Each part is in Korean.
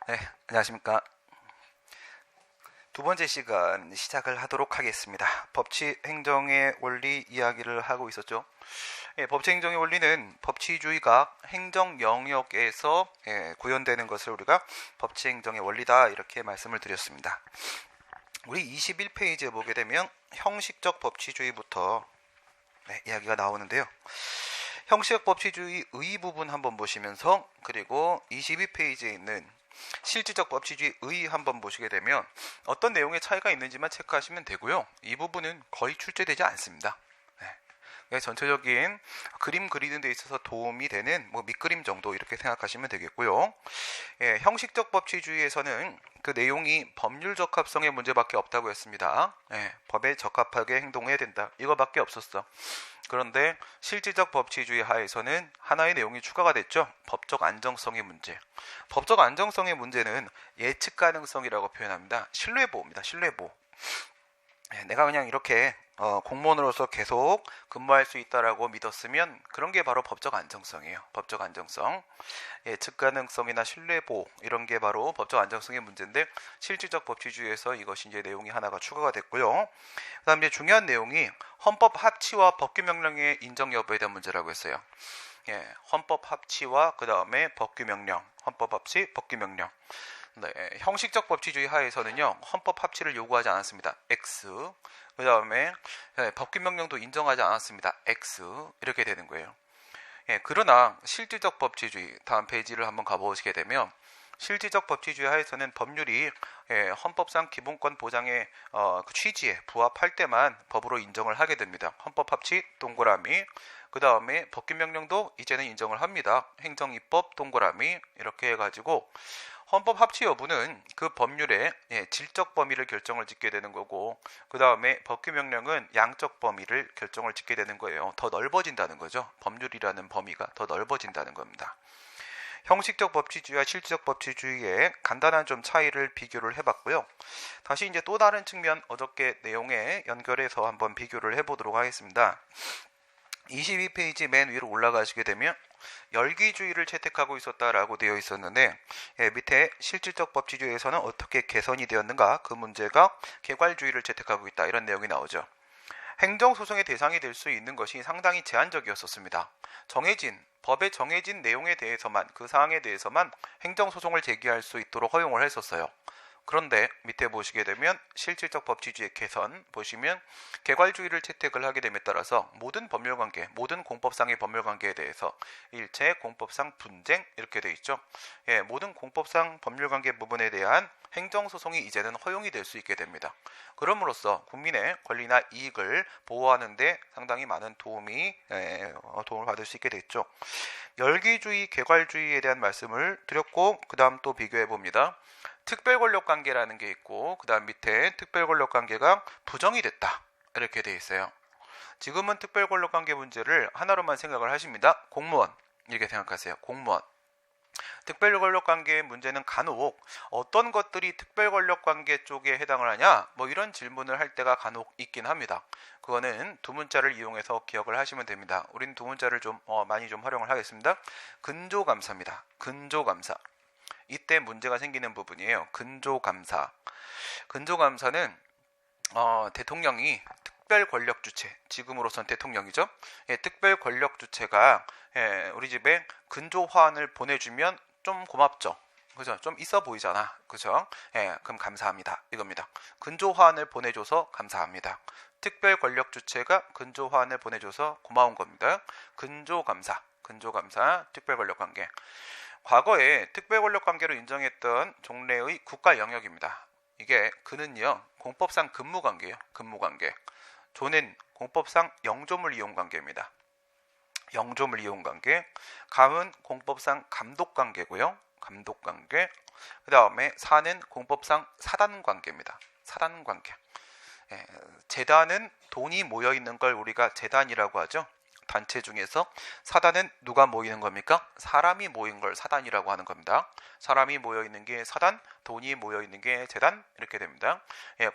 네, 안녕하십니까. 두 번째 시간 시작을 하도록 하겠습니다. 법치 행정의 원리 이야기를 하고 있었죠. 법치 행정의 원리는 법치주의가 행정 영역에서 구현되는 것을 우리가 법치 행정의 원리다 이렇게 말씀을 드렸습니다. 우리 21페이지에 보게 되면 형식적 법치주의부터 이야기가 나오는데요. 형식적 법치주의 의 부분 한번 보시면서 그리고 22페이지에 있는 실질적 법치주의 의 한번 보시게 되면 어떤 내용의 차이가 있는지만 체크하시면 되고요. 이 부분은 거의 출제되지 않습니다. 전체적인 그림 그리는 데 있어서 도움이 되는 밑그림 정도 이렇게 생각하시면 되겠고요. 형식적 법치주의에서는 그 내용이 법률 적합성의 문제밖에 없다고 했습니다. 법에 적합하게 행동해야 된다. 이거밖에 없었어. 그런데 실질적 법치주의 하에서는 하나의 내용이 추가가 됐죠. 법적 안정성의 문제. 법적 안정성의 문제는 예측 가능성이라고 표현합니다. 신뢰보호입니다. 신뢰보호. 내가 그냥 이렇게 공무원으로서 계속 근무할 수 있다라고 믿었으면 그런 게 바로 법적 안정성이에요. 법적 안정성. 예측 가능성이나 신뢰보호 이런 게 바로 법적 안정성의 문제인데 실질적 법치주의에서 이것이 이제 내용이 하나가 추가가 됐고요. 그다음 이제 중요한 내용이 헌법 합치와 법규 명령의 인정 여부에 대한 문제라고 했어요. 헌법 합치와 그 다음에 법규 명령, 헌법 합치, 법규 명령. 형식적 법치주의 하에서는요 헌법 합치를 요구하지 않았습니다. X. 그 다음에 법규 명령도 인정하지 않았습니다. X. 이렇게 되는 거예요. 그러나 실질적 법치주의 다음 페이지를 한번 가보시게 되면 실질적 법치주의 하에서는 법률이 헌법상 기본권 보장의 그 취지에 부합할 때만 법으로 인정을 하게 됩니다. 헌법 합치 동그라미. 그 다음에 법규 명령도 이제는 인정을 합니다. 행정입법 동그라미. 이렇게 해가지고 헌법 합치 여부는 그 법률의 질적 범위를 결정을 짓게 되는 거고 그 다음에 법규 명령은 양적 범위를 결정을 짓게 되는 거예요. 더 넓어진다는 거죠. 법률이라는 범위가 더 넓어진다는 겁니다. 형식적 법치주의와 실질적 법치주의의 간단한 좀 차이를 비교를 해봤고요. 다시 이제 또 다른 측면 어저께 내용에 연결해서 한번 비교를 해보도록 하겠습니다. 22페이지 맨 위로 올라가시게 되면 열기주의를 채택하고 있었다라고 되어 있었는데 밑에 실질적 법치주의에서는 어떻게 개선이 되었는가 그 문제가 개괄주의를 채택하고 있다 이런 내용이 나오죠. 행정소송의 대상이 될 수 있는 것이 상당히 제한적이었었습니다. 법에 정해진 내용에 대해서만 그 사항에 대해서만 행정소송을 제기할 수 있도록 허용을 했었어요. 그런데 밑에 보시게 되면 실질적 법치주의 개선 보시면 개괄주의를 채택을 하게 됨에 따라서 모든 법률관계, 모든 공법상의 법률관계에 대해서 일체 공법상 분쟁 이렇게 돼 있죠. 모든 공법상 법률관계 부분에 대한 행정소송이 이제는 허용이 될 수 있게 됩니다. 그럼으로써 국민의 권리나 이익을 보호하는 데 상당히 많은 도움을 받을 수 있게 됐죠. 열기주의, 개괄주의에 대한 말씀을 드렸고 그 다음 또 비교해 봅니다. 특별권력관계라는 게 있고 그 다음 밑에 특별권력관계가 부정이 됐다 이렇게 돼 있어요. 지금은 특별권력관계 문제를 하나로만 생각을 하십니다. 공무원 이렇게 생각하세요. 공무원. 특별권력관계의 문제는 간혹 어떤 것들이 특별권력관계 쪽에 해당을 하냐 이런 질문을 할 때가 간혹 있긴 합니다. 그거는 두 문자를 이용해서 기억을 하시면 됩니다. 우리는 두 문자를 좀 많이 좀 활용을 하겠습니다. 근조감사입니다. 근조감사. 이때 문제가 생기는 부분이에요. 근조감사. 근조감사는 대통령이 특별권력주체, 지금으로선 대통령이죠. 특별권력주체가 우리 집에 근조화환을 보내주면 좀 고맙죠. 그죠? 좀 있어 보이잖아. 그죠? 그럼 감사합니다. 이겁니다. 근조화환을 보내줘서 감사합니다. 특별권력주체가 근조화환을 보내줘서 고마운 겁니다. 근조감사, 근조감사, 특별권력관계. 과거에 특별권력관계로 인정했던 종래의 국가 영역입니다. 이게 그는요 공법상 근무관계예요. 근무관계. 조는 공법상 영조물 이용관계입니다. 영조물 이용관계. 감은 공법상 감독관계고요. 감독관계. 그 다음에 사는 공법상 사단관계입니다. 사단관계. 재단은 돈이 모여있는 걸 우리가 재단이라고 하죠. 단체 중에서 사단은 누가 모이는 겁니까? 사람이 모인 걸 사단이라고 하는 겁니다. 사람이 모여있는 게 사단, 돈이 모여있는 게 재단 이렇게 됩니다.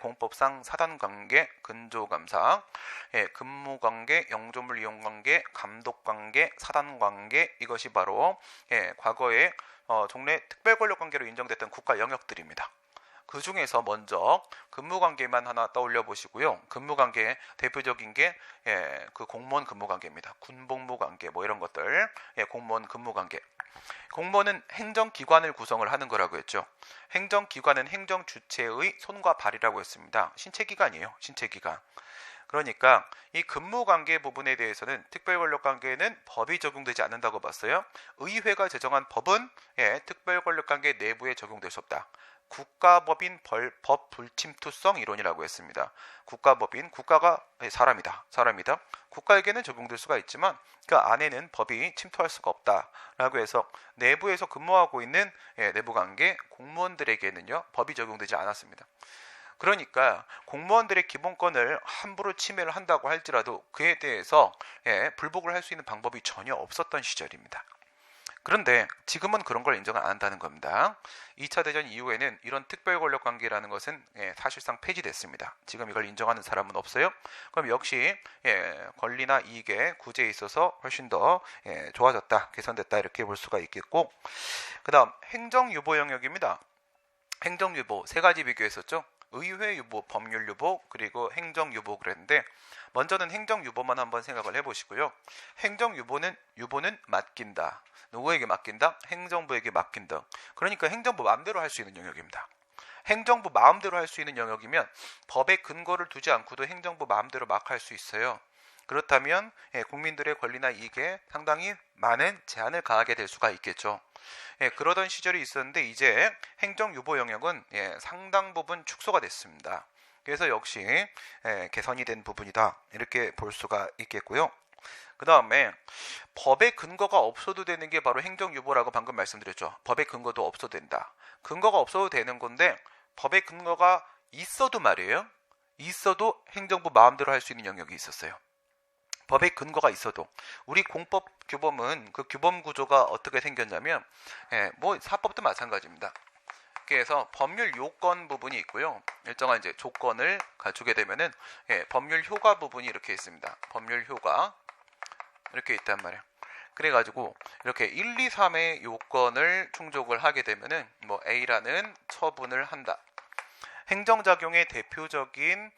공법상 사단관계, 근조감사, 근무관계, 영조물 이용관계, 감독관계, 사단관계 이것이 바로 과거에 종래 특별권력관계로 인정됐던 국가 영역들입니다. 그 중에서 먼저 근무관계만 하나 떠올려 보시고요. 근무관계 대표적인 게 그 공무원 근무관계입니다. 군복무관계 뭐 이런 것들, 공무원 근무관계. 공무원은 행정기관을 구성을 하는 거라고 했죠. 행정기관은 행정주체의 손과 발이라고 했습니다. 신체기관이에요. 신체기관. 그러니까 이 근무관계 부분에 대해서는 특별권력관계는 법이 적용되지 않는다고 봤어요. 의회가 제정한 법은 특별권력관계 내부에 적용될 수 없다. 국가법인 법 불침투성 이론이라고 했습니다. 국가법인, 국가가 사람이다. 국가에게는 적용될 수가 있지만 그 안에는 법이 침투할 수가 없다라고 해서 내부에서 근무하고 있는 내부관계 공무원들에게는요 법이 적용되지 않았습니다. 그러니까 공무원들의 기본권을 함부로 침해를 한다고 할지라도 그에 대해서 불복을 할 수 있는 방법이 전혀 없었던 시절입니다. 그런데 지금은 그런 걸 인정을 안 한다는 겁니다. 2차 대전 이후에는 이런 특별권력관계라는 것은 사실상 폐지됐습니다. 지금 이걸 인정하는 사람은 없어요. 그럼 역시 권리나 이익의 구제에 있어서 훨씬 더 좋아졌다, 개선됐다 이렇게 볼 수가 있겠고, 그 다음 행정유보 영역입니다. 행정유보 세 가지 비교했었죠. 의회유보, 법률유보, 그리고 행정유보 그랬는데 먼저는 행정유보만 한번 생각을 해보시고요. 행정유보는 맡긴다. 누구에게 맡긴다? 행정부에게 맡긴다. 그러니까 행정부 마음대로 할 수 있는 영역입니다. 행정부 마음대로 할 수 있는 영역이면 법에 근거를 두지 않고도 행정부 마음대로 막 할 수 있어요. 그렇다면 국민들의 권리나 이익에 상당히 많은 제한을 가하게 될 수가 있겠죠. 그러던 시절이 있었는데 이제 행정유보 영역은 상당 부분 축소가 됐습니다. 그래서 역시 개선이 된 부분이다 이렇게 볼 수가 있겠고요. 그 다음에 법의 근거가 없어도 되는 게 바로 행정유보라고 방금 말씀드렸죠. 법의 근거도 없어도 된다. 근거가 없어도 되는 건데 법의 근거가 있어도 말이에요. 있어도 행정부 마음대로 할 수 있는 영역이 있었어요. 법의 근거가 있어도 우리 공법 규범은 그 규범 구조가 어떻게 생겼냐면 뭐 사법도 마찬가지입니다. 그래서 법률 요건 부분이 있고요. 일정한 이제 조건을 갖추게 되면은 법률 효과 부분이 이렇게 있습니다. 법률 효과 이렇게 있단 말이에요. 그래가지고 이렇게 1, 2, 3의 요건을 충족을 하게 되면은 뭐 A라는 처분을 한다. 행정작용의 대표적인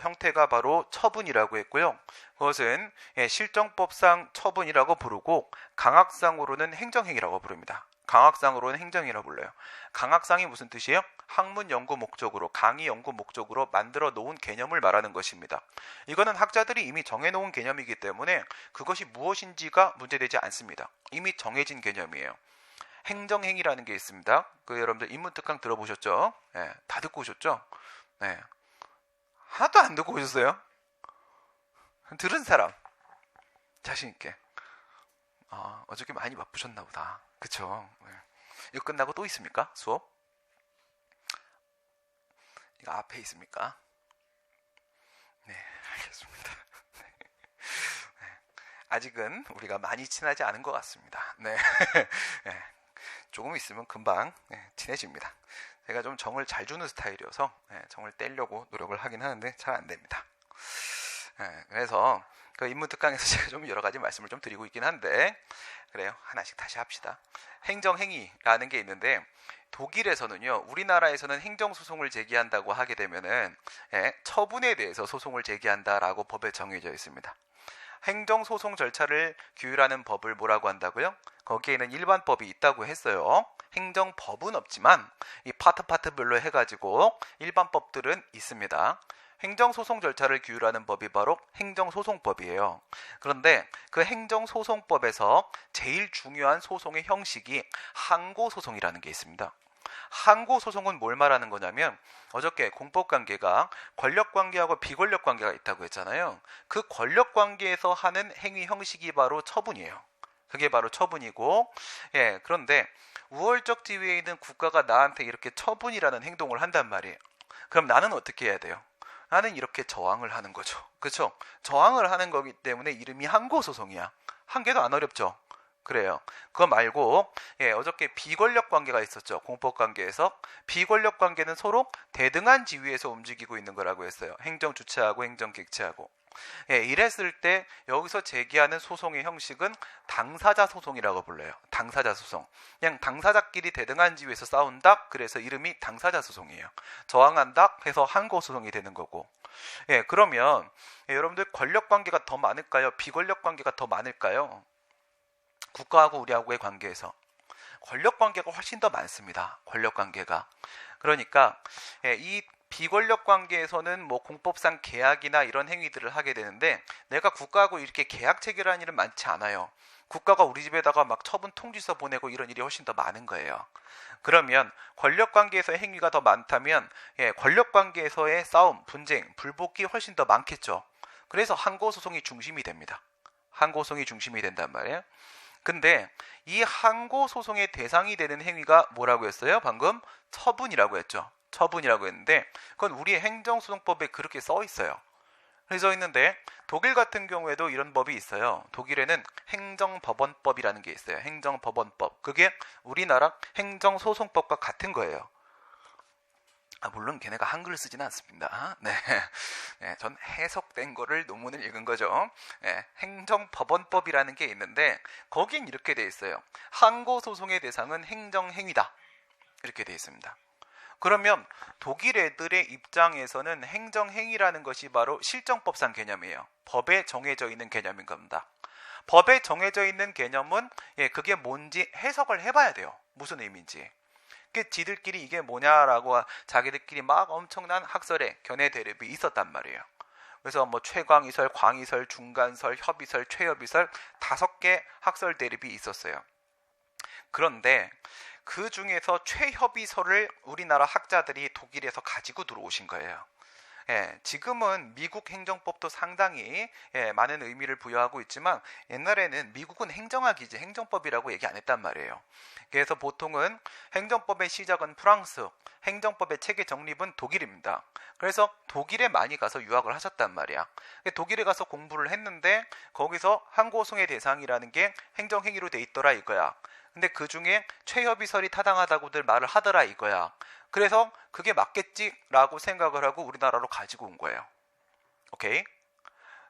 형태가 바로 처분이라고 했고요. 그것은 실정법상 처분이라고 부르고 강학상으로는 행정행위라고 부릅니다. 강학상으로는 행정이라고 불러요. 강학상이 무슨 뜻이에요? 학문 연구 목적으로, 강의 연구 목적으로 만들어 놓은 개념을 말하는 것입니다. 이거는 학자들이 이미 정해놓은 개념이기 때문에 그것이 무엇인지가 문제되지 않습니다. 이미 정해진 개념이에요. 행정행위라는 게 있습니다. 여러분들 인문특강 들어보셨죠? 다 듣고 오셨죠? 하나도 안 듣고 오셨어요? 들은 사람 자신 있게. 어저께 많이 바쁘셨나 보다. 그쵸? 이거 끝나고 또 있습니까? 수업? 이거 앞에 있습니까? 네, 알겠습니다. 아직은 우리가 많이 친하지 않은 것 같습니다. 네. 조금 있으면 금방 친해집니다. 제가 좀 정을 잘 주는 스타일이어서 정을 떼려고 노력을 하긴 하는데 잘 안 됩니다. 그래서 그 인문특강에서 제가 좀 여러 가지 말씀을 좀 드리고 있긴 한데 그래요. 하나씩 다시 합시다. 행정행위라는 게 있는데 독일에서는요, 우리나라에서는 행정소송을 제기한다고 하게 되면은 처분에 대해서 소송을 제기한다라고 법에 정해져 있습니다. 행정소송 절차를 규율하는 법을 뭐라고 한다고요? 거기에는 일반법이 있다고 했어요. 행정법은 없지만 이 파트별로 해가지고 일반법들은 있습니다. 행정소송 절차를 규율하는 법이 바로 행정소송법이에요. 그런데 그 행정소송법에서 제일 중요한 소송의 형식이 항고소송이라는 게 있습니다. 항고소송은 뭘 말하는 거냐면 어저께 공법관계가 권력관계하고 비권력관계가 있다고 했잖아요. 그 권력관계에서 하는 행위 형식이 바로 처분이에요. 그게 바로 처분이고, 그런데 우월적 지위에 있는 국가가 나한테 이렇게 처분이라는 행동을 한단 말이에요. 그럼 나는 어떻게 해야 돼요? 나는 이렇게 저항을 하는 거죠. 그렇죠? 저항을 하는 거기 때문에 이름이 항고소송이야. 한 개도 안 어렵죠? 그래요. 그거 말고 어저께 비권력 관계가 있었죠. 공법 관계에서 비권력 관계는 서로 대등한 지위에서 움직이고 있는 거라고 했어요. 행정 주체하고 행정 객체하고. 이랬을 때 여기서 제기하는 소송의 형식은 당사자 소송이라고 불러요. 당사자 소송. 그냥 당사자끼리 대등한 지위에서 싸운다. 그래서 이름이 당사자 소송이에요. 저항한다 해서 항고 소송이 되는 거고. 그러면 여러분들 권력 관계가 더 많을까요? 비권력 관계가 더 많을까요? 국가하고 우리하고의 관계에서 권력 관계가 훨씬 더 많습니다. 권력 관계가. 그러니까 이 비권력 관계에서는 뭐 공법상 계약이나 이런 행위들을 하게 되는데 내가 국가하고 이렇게 계약 체결하는 일은 많지 않아요. 국가가 우리 집에다가 막 처분 통지서 보내고 이런 일이 훨씬 더 많은 거예요. 그러면 권력 관계에서의 행위가 더 많다면 권력 관계에서의 싸움, 분쟁, 불복이 훨씬 더 많겠죠. 그래서 항고 소송이 중심이 됩니다. 항고 소송이 중심이 된단 말이에요. 근데 이 항고 소송의 대상이 되는 행위가 뭐라고 했어요? 방금 처분이라고 했죠. 처분이라고 했는데 그건 우리의 행정소송법에 그렇게 써 있어요. 써 있는데 독일 같은 경우에도 이런 법이 있어요. 독일에는 행정법원법이라는 게 있어요. 행정법원법. 그게 우리나라 행정소송법과 같은 거예요. 물론 걔네가 한글을 쓰지는 않습니다. 네, 전 해석된 거를 논문을 읽은 거죠. 행정법원법이라는 게 있는데 거긴 이렇게 돼 있어요. 항고소송의 대상은 행정행위다. 이렇게 돼 있습니다. 그러면 독일 애들의 입장에서는 행정행위라는 것이 바로 실정법상 개념이에요. 법에 정해져 있는 개념인 겁니다. 법에 정해져 있는 개념은 그게 뭔지 해석을 해봐야 돼요. 무슨 의미인지. 지들끼리 이게 뭐냐라고 자기들끼리 막 엄청난 학설에 견해 대립이 있었단 말이에요. 그래서 뭐 최광이설, 광이설, 중간설, 협의설, 최협의설 5개 학설 대립이 있었어요. 그런데 그 중에서 최협의설을 우리나라 학자들이 독일에서 가지고 들어오신 거예요. 지금은 미국 행정법도 상당히 많은 의미를 부여하고 있지만 옛날에는 미국은 행정학이지 행정법이라고 얘기 안 했단 말이에요. 그래서 보통은 행정법의 시작은 프랑스, 행정법의 체계 정립은 독일입니다. 그래서 독일에 많이 가서 유학을 하셨단 말이야. 독일에 가서 공부를 했는데 거기서 항고소송의 대상이라는 게 행정행위로 돼 있더라 이거야. 근데 그 중에 최협의설이 타당하다고들 말을 하더라 이거야. 그래서 그게 맞겠지라고 생각을 하고 우리나라로 가지고 온 거예요. 오케이?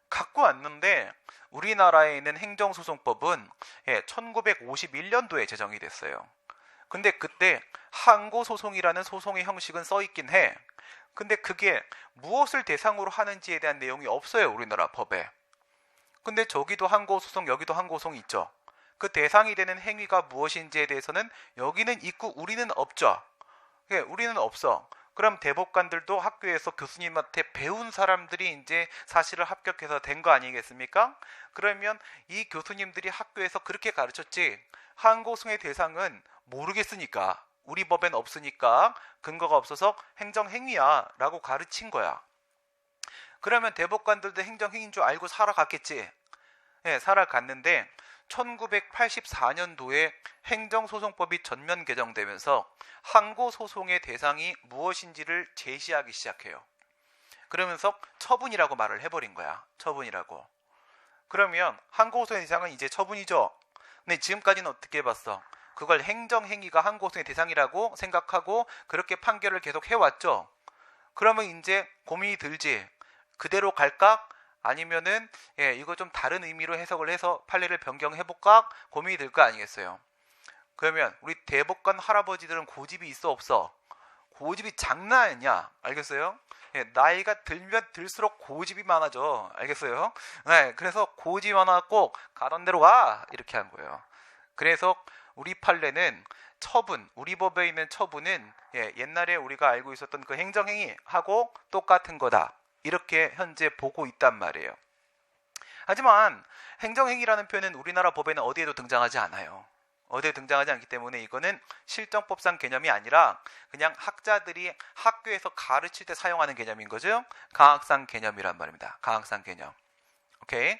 갖고 왔는데 우리나라에 있는 행정소송법은 1951년도에 제정이 됐어요. 근데 그때 항고소송이라는 소송의 형식은 써있긴 해. 근데 그게 무엇을 대상으로 하는지에 대한 내용이 없어요. 우리나라 법에. 근데 저기도 항고소송 여기도 항고소송이 있죠. 그 대상이 되는 행위가 무엇인지에 대해서는 여기는 있고 우리는 없죠. 우리는 없어. 그럼 대법관들도 학교에서 교수님한테 배운 사람들이 이제 사실을 합격해서 된 거 아니겠습니까? 그러면 이 교수님들이 학교에서 그렇게 가르쳤지 항고소송의 대상은 모르겠으니까 우리 법엔 없으니까 근거가 없어서 행정행위야 라고 가르친 거야. 그러면 대법관들도 행정행위인 줄 알고 살아갔겠지. 살아갔는데 1984년도에 행정소송법이 전면 개정되면서 항고소송의 대상이 무엇인지를 제시하기 시작해요. 그러면서 처분이라고 말을 해버린 거야. 처분이라고. 그러면 항고소송의 대상은 이제 처분이죠. 근데 지금까지는 어떻게 해봤어? 그걸 행정행위가 항고소송의 대상이라고 생각하고 그렇게 판결을 계속 해왔죠. 그러면 이제 고민이 들지. 그대로 갈까? 아니면은 이거 좀 다른 의미로 해석을 해서 판례를 변경해볼까 고민이 들 거 아니겠어요. 그러면 우리 대법관 할아버지들은 고집이 있어 없어? 고집이 장난 아니냐? 알겠어요? 나이가 들면 들수록 고집이 많아져. 알겠어요? 그래서 고집이 많아 꼭 가던 대로 가 이렇게 한 거예요. 그래서 우리 판례는 처분, 우리 법에 있는 처분은 옛날에 우리가 알고 있었던 그 행정행위하고 똑같은 거다. 이렇게 현재 보고 있단 말이에요. 하지만 행정행위라는 표현은 우리나라 법에는 어디에도 등장하지 않아요. 어디에 등장하지 않기 때문에 이거는 실정법상 개념이 아니라 그냥 학자들이 학교에서 가르칠 때 사용하는 개념인 거죠. 강학상 개념이란 말입니다. 강학상 개념. 오케이?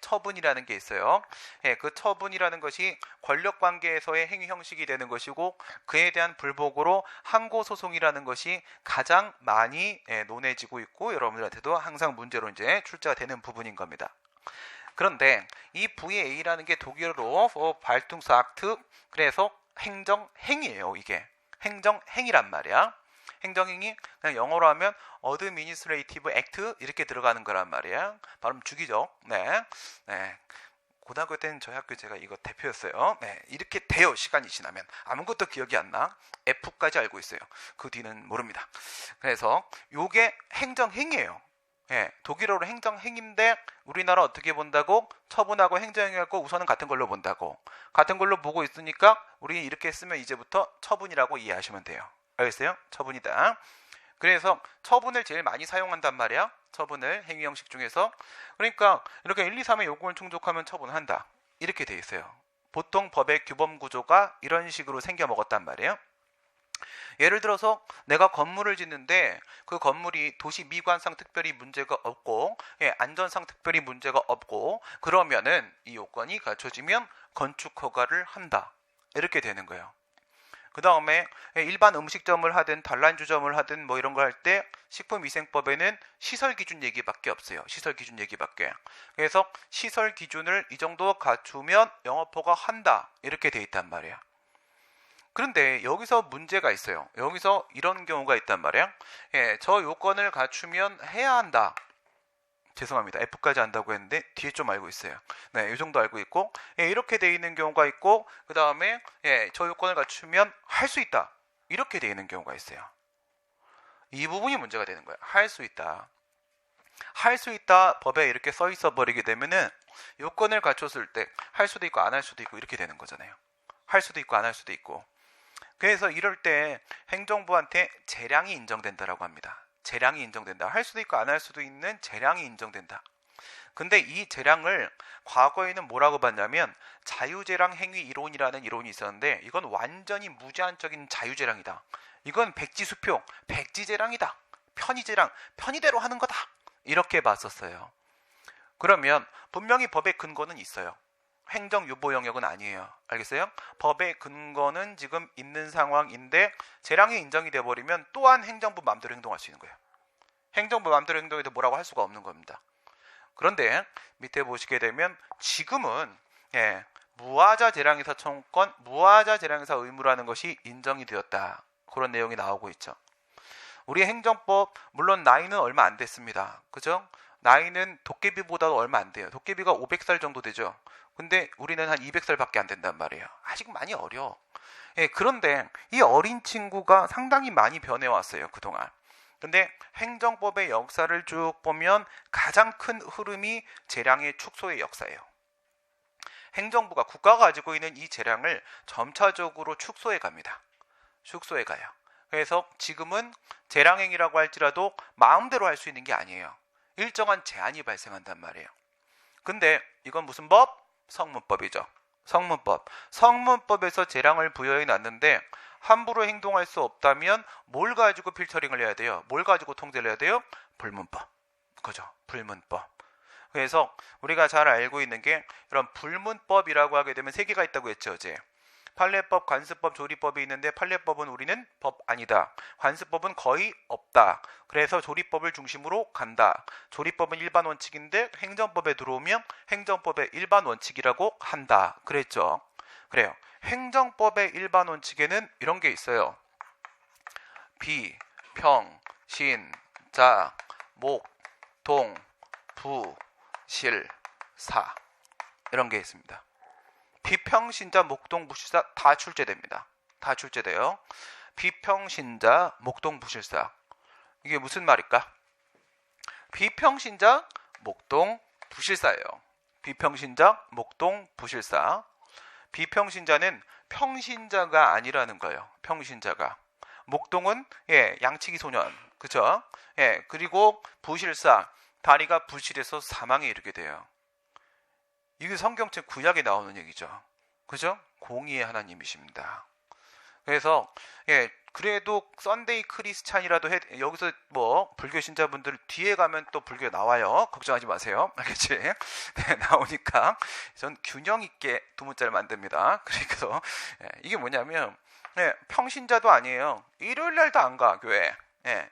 처분이라는 게 있어요. 그 처분이라는 것이 권력관계에서의 행위 형식이 되는 것이고 그에 대한 불복으로 항고소송이라는 것이 가장 많이 논해지고 있고 여러분들한테도 항상 문제로 이제 출제가 되는 부분인 겁니다. 그런데 이 VA라는 게 독일어로 발퉁사악트, 그래서 행정행위예요. 이게 행정행위란 말이야. 행정행위, 그냥 영어로 하면 Administrative Act 이렇게 들어가는 거란 말이야. 발음 죽이죠. 네. 고등학교 때는 저희 학교 제가 이거 대표였어요. 네, 이렇게 돼요. 시간이 지나면 아무것도 기억이 안 나. F까지 알고 있어요. 그 뒤는 모릅니다. 그래서 요게 행정행위예요. 예, 독일어로 행정행위인데 우리나라 어떻게 본다고? 처분하고 행정행위하고 우선은 같은 걸로 본다고. 같은 걸로 보고 있으니까 우리 이렇게 쓰면 이제부터 처분이라고 이해하시면 돼요. 알겠어요? 처분이다. 그래서 처분을 제일 많이 사용한단 말이야. 처분을 행위 형식 중에서. 그러니까 이렇게 1, 2, 3의 요건을 충족하면 처분한다. 이렇게 돼 있어요. 보통 법의 규범 구조가 이런 식으로 생겨 먹었단 말이에요. 예를 들어서 내가 건물을 짓는데 그 건물이 도시 미관상 특별히 문제가 없고 안전상 특별히 문제가 없고 그러면은 이 요건이 갖춰지면 건축 허가를 한다. 이렇게 되는 거예요. 그 다음에 일반 음식점을 하든 단란주점을 하든 뭐 이런 거 할 때 식품위생법에는 시설 기준 얘기밖에 없어요. 시설 기준 얘기밖에. 그래서 시설 기준을 이 정도 갖추면 영업허가 한다. 이렇게 돼 있단 말이야. 그런데 여기서 문제가 있어요. 여기서 이런 경우가 있단 말이야. 저 요건을 갖추면 해야 한다. 죄송합니다. F까지 한다고 했는데 뒤에 좀 알고 있어요. 네, 이 정도 알고 있고 이렇게 돼 있는 경우가 있고 그 다음에 저 요건을 갖추면 할 수 있다. 이렇게 돼 있는 경우가 있어요. 이 부분이 문제가 되는 거예요. 할 수 있다. 할 수 있다 법에 이렇게 써 있어 버리게 되면은 요건을 갖췄을 때 할 수도 있고 안 할 수도 있고 이렇게 되는 거잖아요. 할 수도 있고 안 할 수도 있고. 그래서 이럴 때 행정부한테 재량이 인정된다라고 합니다. 재량이 인정된다. 할 수도 있고 안 할 수도 있는 재량이 인정된다. 근데 이 재량을 과거에는 뭐라고 봤냐면 자유재량 행위 이론이라는 이론이 있었는데 이건 완전히 무제한적인 자유재량이다. 이건 백지수표, 백지재량이다. 편의재량, 편의대로 하는 거다. 이렇게 봤었어요. 그러면 분명히 법의 근거는 있어요. 행정유보 영역은 아니에요. 알겠어요? 법의 근거는 지금 있는 상황인데 재량이 인정이 돼버리면 또한 행정부 마음대로 행동할 수 있는 거예요. 행정부 마음대로 행동해도 뭐라고 할 수가 없는 겁니다. 그런데 밑에 보시게 되면 지금은 무하자 재량에서 청구권, 무하자 재량에서 의무라는 것이 인정이 되었다. 그런 내용이 나오고 있죠. 우리 행정법 물론 나이는 얼마 안 됐습니다. 그죠? 나이는 도깨비보다도 얼마 안 돼요. 도깨비가 500살 정도 되죠. 근데 우리는 한 200살밖에 안 된단 말이에요. 아직 많이 어려. 그런데 이 어린 친구가 상당히 많이 변해왔어요. 그동안. 근데 행정법의 역사를 쭉 보면 가장 큰 흐름이 재량의 축소의 역사예요. 행정부가 국가가 가지고 있는 이 재량을 점차적으로 축소해 갑니다. 축소해 가요. 그래서 지금은 재량행위라고 할지라도 마음대로 할 수 있는 게 아니에요. 일정한 제한이 발생한단 말이에요. 근데 이건 무슨 법? 성문법이죠. 성문법. 성문법에서 재량을 부여해 놨는데 함부로 행동할 수 없다면 뭘 가지고 필터링을 해야 돼요? 뭘 가지고 통제를 해야 돼요? 불문법. 그죠? 불문법. 그래서 우리가 잘 알고 있는 게 이런 불문법이라고 하게 되면 세 개가 있다고 했죠, 어제. 판례법, 관습법, 조리법이 있는데 판례법은 우리는 법 아니다. 관습법은 거의 없다. 그래서 조리법을 중심으로 간다. 조리법은 일반 원칙인데 행정법에 들어오면 행정법의 일반 원칙이라고 한다. 그랬죠. 그래요. 행정법의 일반 원칙에는 이런 게 있어요. 비, 평, 신, 자, 목, 동, 부, 실, 사 이런 게 있습니다. 비평신자, 목동부실사 다 출제됩니다. 다 출제돼요. 비평신자, 목동부실사 이게 무슨 말일까? 비평신자, 목동부실사예요. 비평신자, 목동부실사. 비평신자는 평신자가 아니라는 거예요. 평신자가. 목동은 양치기 소년, 그죠? 그리고 부실사, 다리가 부실해서 사망에 이르게 돼요. 이게 성경책 구약에 나오는 얘기죠. 그죠? 공의의 하나님이십니다. 그래서 그래도 썬데이 크리스찬이라도 여기서 뭐 불교 신자분들 뒤에 가면 또 불교 나와요. 걱정하지 마세요. 알겠지? 네, 나오니까 전 균형 있게 두 문자를 만듭니다. 그래서 이게 뭐냐면 평신자도 아니에요. 일요일 날도 안 가 교회.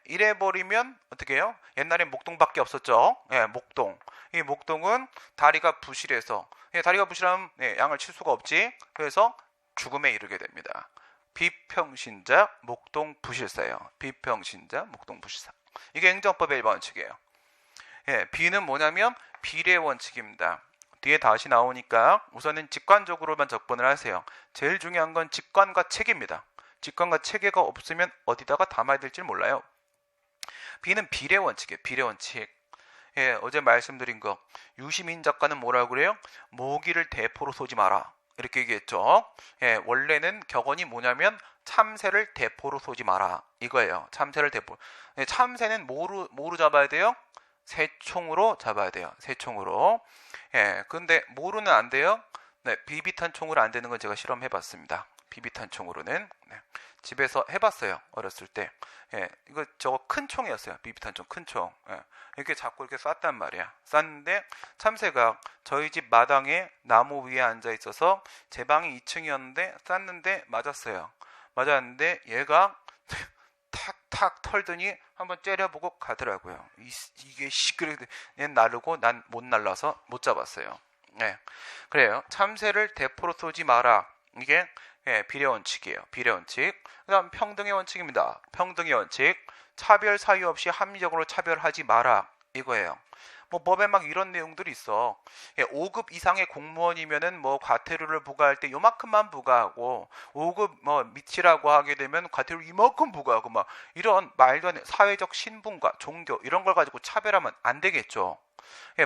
이래 버리면 어떻게 해요? 옛날엔 목동밖에 없었죠. 목동. 이 목동은 다리가 부실해서 다리가 부실하면 양을 칠 수가 없지. 그래서 죽음에 이르게 됩니다. 비평신자 목동부실사예요. 비평신자 목동부실사. 이게 행정법의 1번 원칙이에요. B는 뭐냐면 비례 원칙입니다. 뒤에 다시 나오니까 우선은 직관적으로만 접근을 하세요. 제일 중요한 건 직관과 체계입니다. 직관과 체계가 없으면 어디다가 담아야 될지 몰라요. B는 비례 원칙이에요. 비례 원칙. 어제 말씀드린 거 유시민 작가는 뭐라고 그래요? 모기를 대포로 쏘지 마라. 이렇게 얘기했죠. 원래는 격언이 뭐냐면 참새를 대포로 쏘지 마라 이거예요. 참새를 대포. 참새는 뭐로 잡아야 돼요? 새총으로 잡아야 돼요. 새총으로. 근데 뭐로는 안 돼요? 비비탄 총으로 안 되는 건 제가 실험해봤습니다. 비비탄 총으로는 집에서 해봤어요. 어렸을 때. 이거 저거 큰 총이었어요. 비비탄 총 큰 총. 이렇게 잡고 이렇게 쐈단 말이야. 쐈는데 참새가 저희 집 마당에 나무 위에 앉아 있어서 제 방이 2층이었는데 쐈는데 맞았어요. 맞았는데 얘가 탁탁 털더니 한번 째려보고 가더라고요. 이게 시끄럽게 얘 나르고 난 못 날라서 못 잡았어요. 그래요. 참새를 대포로 쏘지 마라. 이게 비례 원칙이에요. 비례 원칙. 그다음 평등의 원칙입니다. 평등의 원칙. 차별 사유 없이 합리적으로 차별하지 마라. 이거예요. 뭐 법에 막 이런 내용들이 있어. 5급 이상의 공무원이면은 뭐 과태료를 부과할 때 요만큼만 부과하고 5급 뭐 밑이라고 하게 되면 과태료 이만큼 부과하고 막 이런 말도 안 되는 사회적 신분과 종교 이런 걸 가지고 차별하면 안 되겠죠.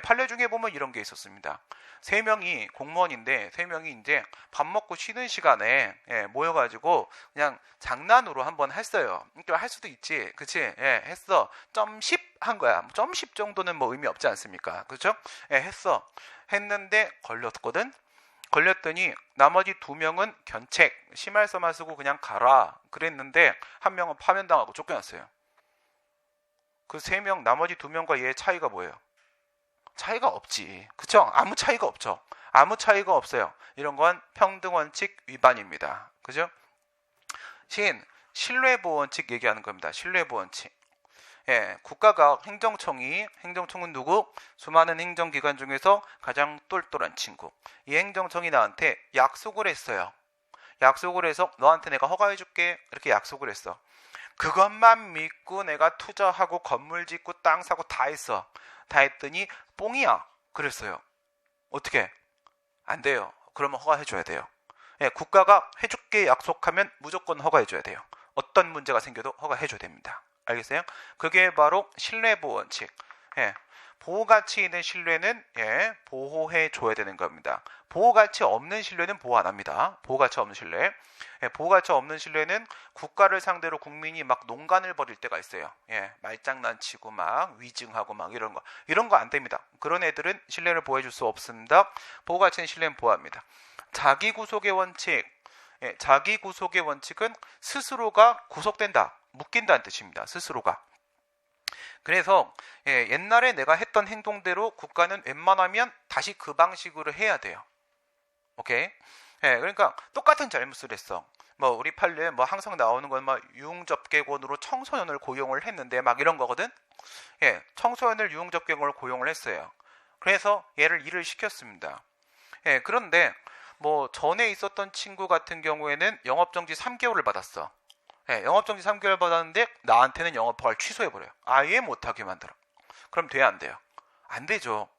판례 중에 보면 이런 게 있었습니다. 3명이 공무원인데 3명이 이제 밥 먹고 쉬는 시간에 모여가지고 그냥 장난으로 한번 했어요. 그러니까 할 수도 있지, 그치? 했어. 점 10 한 거야. 점 10 정도는 뭐 의미 없지 않습니까? 그렇죠? 했어. 했는데 걸렸거든. 걸렸더니 나머지 2명은 견책, 심할서만 쓰고 그냥 가라 그랬는데 한 명은 파면당하고 쫓겨났어요. 그 3명 나머지 2명과 얘의 차이가 뭐예요? 차이가 없지. 그쵸? 아무 차이가 없죠. 아무 차이가 없어요. 이런 건 평등원칙 위반입니다. 그죠? 신뢰보원칙 얘기하는 겁니다. 신뢰보원칙. 국가가 행정청은 누구? 수많은 행정기관 중에서 가장 똘똘한 친구. 이 행정청이 나한테 약속을 했어요. 약속을 해서 너한테 내가 허가해줄게. 이렇게 약속을 했어. 그것만 믿고 내가 투자하고 건물 짓고 땅 사고 다 했어. 다 했더니 뽕이야. 그랬어요. 어떻게? 안 돼요. 그러면 허가해줘야 돼요. 국가가 해줄게 약속하면 무조건 허가해줘야 돼요. 어떤 문제가 생겨도 허가해줘야 됩니다. 알겠어요? 그게 바로 신뢰보원칙. 보호가치 있는 신뢰는 보호해줘야 되는 겁니다. 보호가치 없는 신뢰는 보호 안 합니다. 보호가치 없는 신뢰. 보호가치 없는 신뢰는 국가를 상대로 국민이 막 농간을 벌일 때가 있어요. 말장난치고 막 위증하고 막 이런 거 안 됩니다. 그런 애들은 신뢰를 보호해줄 수 없습니다. 보호가치 있는 신뢰는 보호합니다. 자기구속의 원칙. 자기구속의 원칙은 스스로가 구속된다, 묶인다는 뜻입니다. 스스로가. 그래서 옛날에 내가 했던 행동대로 국가는 웬만하면 다시 그 방식으로 해야 돼요. 오케이? 그러니까 똑같은 잘못을 했어. 뭐 우리 판례에 뭐 항상 나오는 건 막 유흥접객원으로 청소년을 고용을 했는데 막 이런 거거든. 청소년을 유흥접객원으로 고용을 했어요. 그래서 얘를 일을 시켰습니다. 그런데 뭐 전에 있었던 친구 같은 경우에는 영업정지 3개월을 받았어. 영업정지 3개월 받았는데 나한테는 영업허가를 취소해버려요. 아예 못하게 만들어. 그럼 돼야 안 돼요? 안 되죠.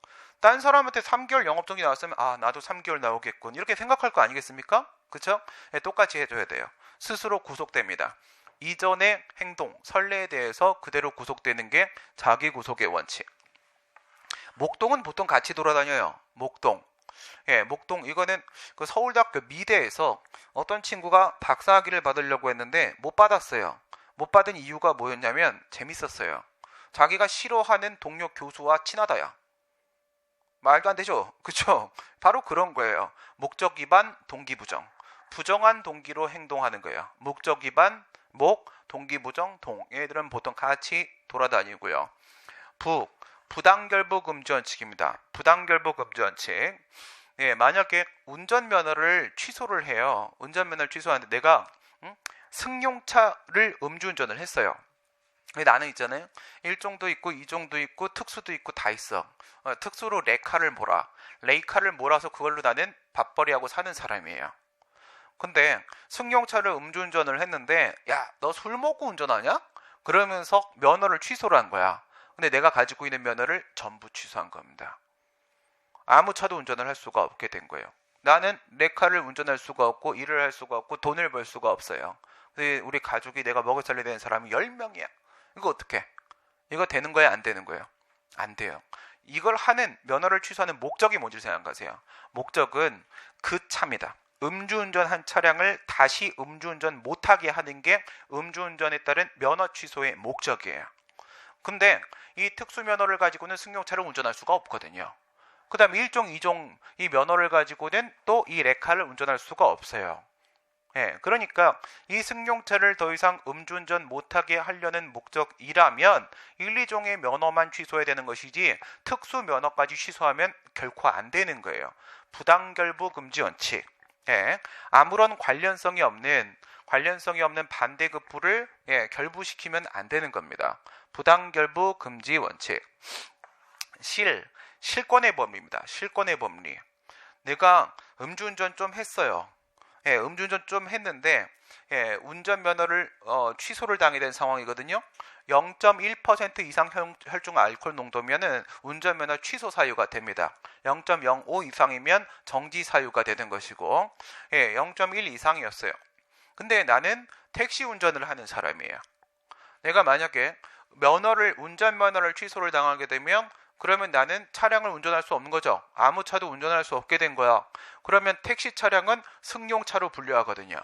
딴 사람한테 3개월 영업정지 나왔으면 나도 3개월 나오겠군 이렇게 생각할 거 아니겠습니까? 그쵸? 똑같이 해줘야 돼요. 스스로 구속됩니다. 이전의 행동, 선례에 대해서 그대로 구속되는 게 자기구속의 원칙. 목동은 보통 같이 돌아다녀요. 목동. 목동 이거는 그 서울대학교 미대에서 어떤 친구가 박사학위를 받으려고 했는데 못 받았어요. 못 받은 이유가 뭐였냐면 재밌었어요. 자기가 싫어하는 동료 교수와 친하다야. 말도 안 되죠. 그쵸? 바로 그런 거예요. 목적 위반, 동기 부정. 부정한 동기로 행동하는 거예요. 목적 위반, 동기 부정, 동. 얘들은 보통 같이 돌아다니고요. 부당결부 금지 원칙입니다. 부당결부 금지 원칙. 만약에 운전면허를 취소를 해요. 운전면허를 취소하는데 내가 승용차를 음주운전을 했어요. 근데 나는 있잖아요. 1종도 있고 2종도 있고 특수도 있고 다 있어. 특수로 레카를 몰아. 레이카를 몰아서 그걸로 나는 밥벌이하고 사는 사람이에요. 근데 승용차를 음주운전을 했는데 야, 너 술 먹고 운전하냐? 그러면서 면허를 취소를 한 거야. 근데 내가 가지고 있는 면허를 전부 취소한 겁니다. 아무 차도 운전을 할 수가 없게 된 거예요. 나는 레카를 운전할 수가 없고 일을 할 수가 없고 돈을 벌 수가 없어요. 근데 우리 가족이 내가 먹여 살려야 되는 사람이 10명이야. 이거 어떡해? 이거 되는 거야, 안 되는 거예요? 안 돼요. 이걸 하는 면허를 취소하는 목적이 뭔지 생각하세요. 목적은 그 차입니다. 음주운전한 차량을 다시 음주운전 못하게 하는 게 음주운전에 따른 면허 취소의 목적이에요. 근데 이 특수면허를 가지고는 승용차를 운전할 수가 없거든요. 그 다음에 1종, 2종 이 면허를 가지고는 또 이 레카를 운전할 수가 없어요. 예, 그러니까 이 승용차를 더 이상 음주운전 못하게 하려는 목적이라면 1, 2종의 면허만 취소해야 되는 것이지 특수 면허까지 취소하면 결코 안 되는 거예요. 부당결부 금지 원칙. 예, 아무런 관련성이 없는 반대급부를 결부시키면 안 되는 겁니다. 부당결부 금지 원칙. 실권의 범위입니다. 실권의 범위. 내가 음주운전 좀 했어요. 음주운전 좀 했는데 운전면허를 취소를 당하게 된 상황이거든요. 0.1% 이상 혈중 알코올 농도면은 운전면허 취소 사유가 됩니다. 0.05 이상이면 정지 사유가 되는 것이고 0.1 이상이었어요. 근데 나는 택시 운전을 하는 사람이에요. 내가 만약에 운전면허를 취소를 당하게 되면 그러면 나는 차량을 운전할 수 없는 거죠. 아무 차도 운전할 수 없게 된 거야. 그러면 택시 차량은 승용차로 분류하거든요.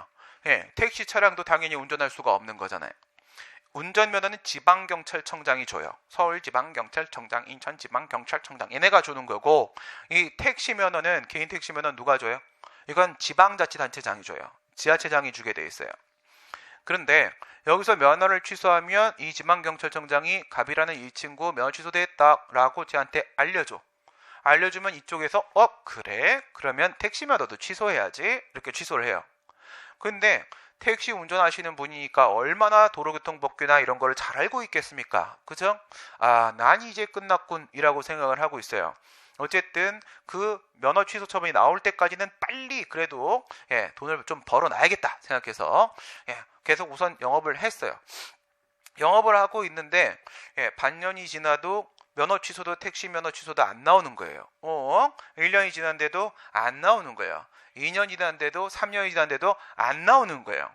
택시 차량도 당연히 운전할 수가 없는 거잖아요. 운전면허는 지방경찰청장이 줘요. 서울지방경찰청장, 인천지방경찰청장 얘네가 주는 거고 이 택시면허는 개인 택시면허는 누가 줘요? 이건 지방자치단체장이 줘요. 지자체장이 주게 돼 있어요. 그런데 여기서 면허를 취소하면 이 지방경찰청장이 갑이라는 이 친구 면허 취소됐다라고 쟤한테 알려줘. 알려주면 이쪽에서 그래? 그러면 택시 면허도 취소해야지. 이렇게 취소를 해요. 근데 택시 운전하시는 분이니까 얼마나 도로교통법규나 이런 거를 잘 알고 있겠습니까? 그죠? 난 이제 끝났군 이라고 생각을 하고 있어요. 어쨌든 그 면허 취소 처분이 나올 때까지는 빨리 그래도 돈을 좀 벌어놔야겠다 생각해서 계속 우선 영업을 했어요. 영업을 하고 있는데 반년이 지나도 면허 취소도 택시 면허 취소도 안 나오는 거예요. 1년이 지났는데도 안 나오는 거예요. 2년이 지났는데도 3년이 지났는데도 안 나오는 거예요.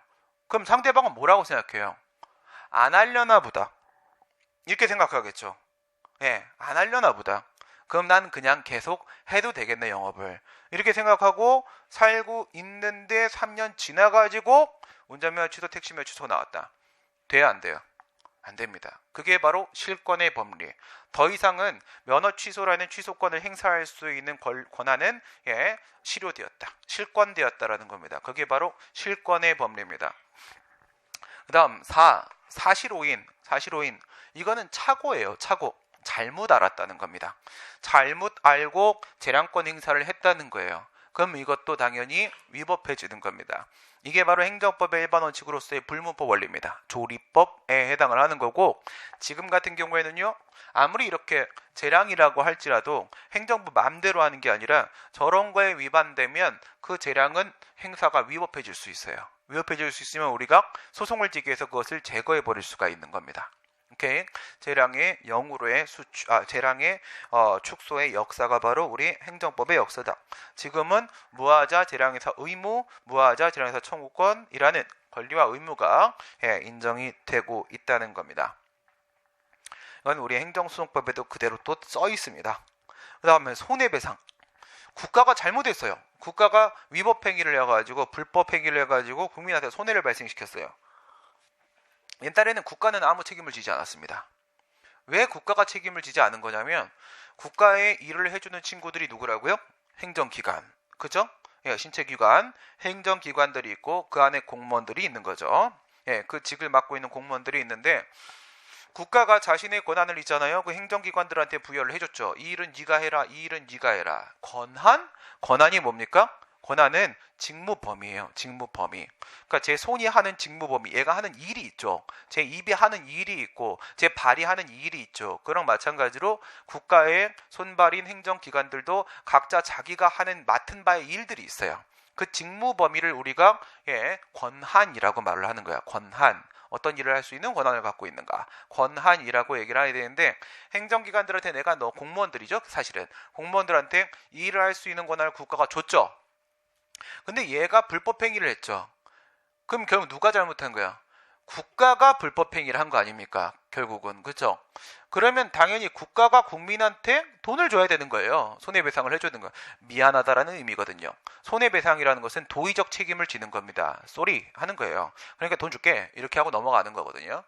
그럼 상대방은 뭐라고 생각해요? 안 하려나 보다. 이렇게 생각하겠죠. 안 하려나 보다. 그럼 난 그냥 계속 해도 되겠네 영업을. 이렇게 생각하고 살고 있는데 3년 지나가지고 운전면허 취소 택시면허 취소 나왔다. 돼요 안 돼요? 안 됩니다. 그게 바로 실권의 법리. 더 이상은 면허 취소라는 취소권을 행사할 수 있는 권한은 실효되었다. 실권되었다라는 겁니다. 그게 바로 실권의 법리입니다. 그 다음 사실오인. 이거는 착오예요. 착오. 잘못 알았다는 겁니다. 잘못 알고 재량권 행사를 했다는 거예요. 그럼 이것도 당연히 위법해지는 겁니다. 이게 바로 행정법의 일반 원칙으로서의 불문법 원리입니다. 조리법에 해당을 하는 거고 지금 같은 경우에는요. 아무리 이렇게 재량이라고 할지라도 행정부 마음대로 하는 게 아니라 저런 거에 위반되면 그 재량은 행사가 위법해질 수 있어요. 위법해질 수 있으면 우리가 소송을 제기해서 그것을 제거해 버릴 수가 있는 겁니다. 오케이. 재량의 영으로의 재량의 축소의 역사가 바로 우리 행정법의 역사다. 지금은 무하자 재량에서 의무, 무하자 재량에서 청구권이라는 권리와 의무가 인정이 되고 있다는 겁니다. 이건 우리 행정소송법에도 그대로 또 써 있습니다. 그 다음에 손해배상. 국가가 잘못했어요. 국가가 위법행위를 해가지고 불법행위를 해가지고 국민한테 손해를 발생시켰어요. 옛날에는 국가는 아무 책임을 지지 않았습니다. 왜 국가가 책임을 지지 않은 거냐면 국가의 일을 해주는 친구들이 누구라고요? 행정기관. 그죠? 신체기관, 행정기관들이 있고 그 안에 공무원들이 있는 거죠. 그 직을 맡고 있는 공무원들이 있는데 국가가 자신의 권한을 있잖아요. 그 행정기관들한테 부여를 해줬죠. 이 일은 네가 해라. 이 일은 네가 해라. 권한이 뭡니까? 권한은 직무 범위예요. 직무 범위. 그러니까 제 손이 하는 직무 범위, 얘가 하는 일이 있죠. 제 입이 하는 일이 있고 제 발이 하는 일이 있죠. 그랑 마찬가지로 국가의 손발인 행정기관들도 각자 자기가 하는 맡은 바의 일들이 있어요. 그 직무 범위를 우리가 권한이라고 말을 하는 거야. 권한. 어떤 일을 할 수 있는 권한을 갖고 있는가. 권한이라고 얘기를 해야 되는데 행정기관들한테 내가 공무원들이죠. 사실은 공무원들한테 이 일을 할 수 있는 권한을 국가가 줬죠. 근데 얘가 불법행위를 했죠. 그럼 결국 누가 잘못한 거야? 국가가 불법행위를 한 거 아닙니까? 결국은. 그렇죠? 그러면 당연히 국가가 국민한테 돈을 줘야 되는 거예요. 손해배상을 해줘야 되는 거예요. 미안하다라는 의미거든요. 손해배상이라는 것은 도의적 책임을 지는 겁니다. 쏘리 하는 거예요. 그러니까 돈 줄게 이렇게 하고 넘어가는 거거든요.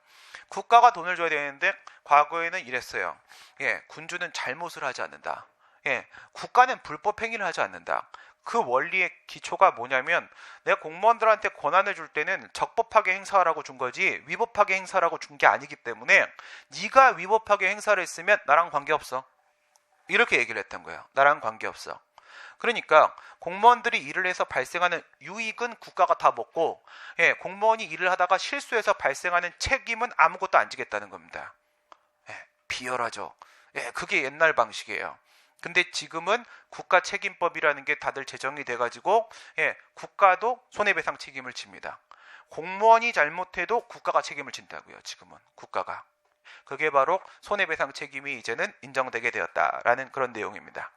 국가가 돈을 줘야 되는데 과거에는 이랬어요. 군주는 잘못을 하지 않는다. 국가는 불법행위를 하지 않는다. 그 원리의 기초가 뭐냐면 내가 공무원들한테 권한을 줄 때는 적법하게 행사하라고 준 거지 위법하게 행사하라고 준 게 아니기 때문에 네가 위법하게 행사를 했으면 나랑 관계없어. 이렇게 얘기를 했던 거예요. 나랑 관계없어. 그러니까 공무원들이 일을 해서 발생하는 유익은 국가가 다 먹고 공무원이 일을 하다가 실수해서 발생하는 책임은 아무것도 안 지겠다는 겁니다. 비열하죠. 그게 옛날 방식이에요. 근데 지금은 국가책임법이라는 게 다들 제정이 돼가지고 국가도 손해배상 책임을 집니다. 공무원이 잘못해도 국가가 책임을 진다고요. 지금은 국가가. 그게 바로 손해배상 책임이 이제는 인정되게 되었다라는 그런 내용입니다.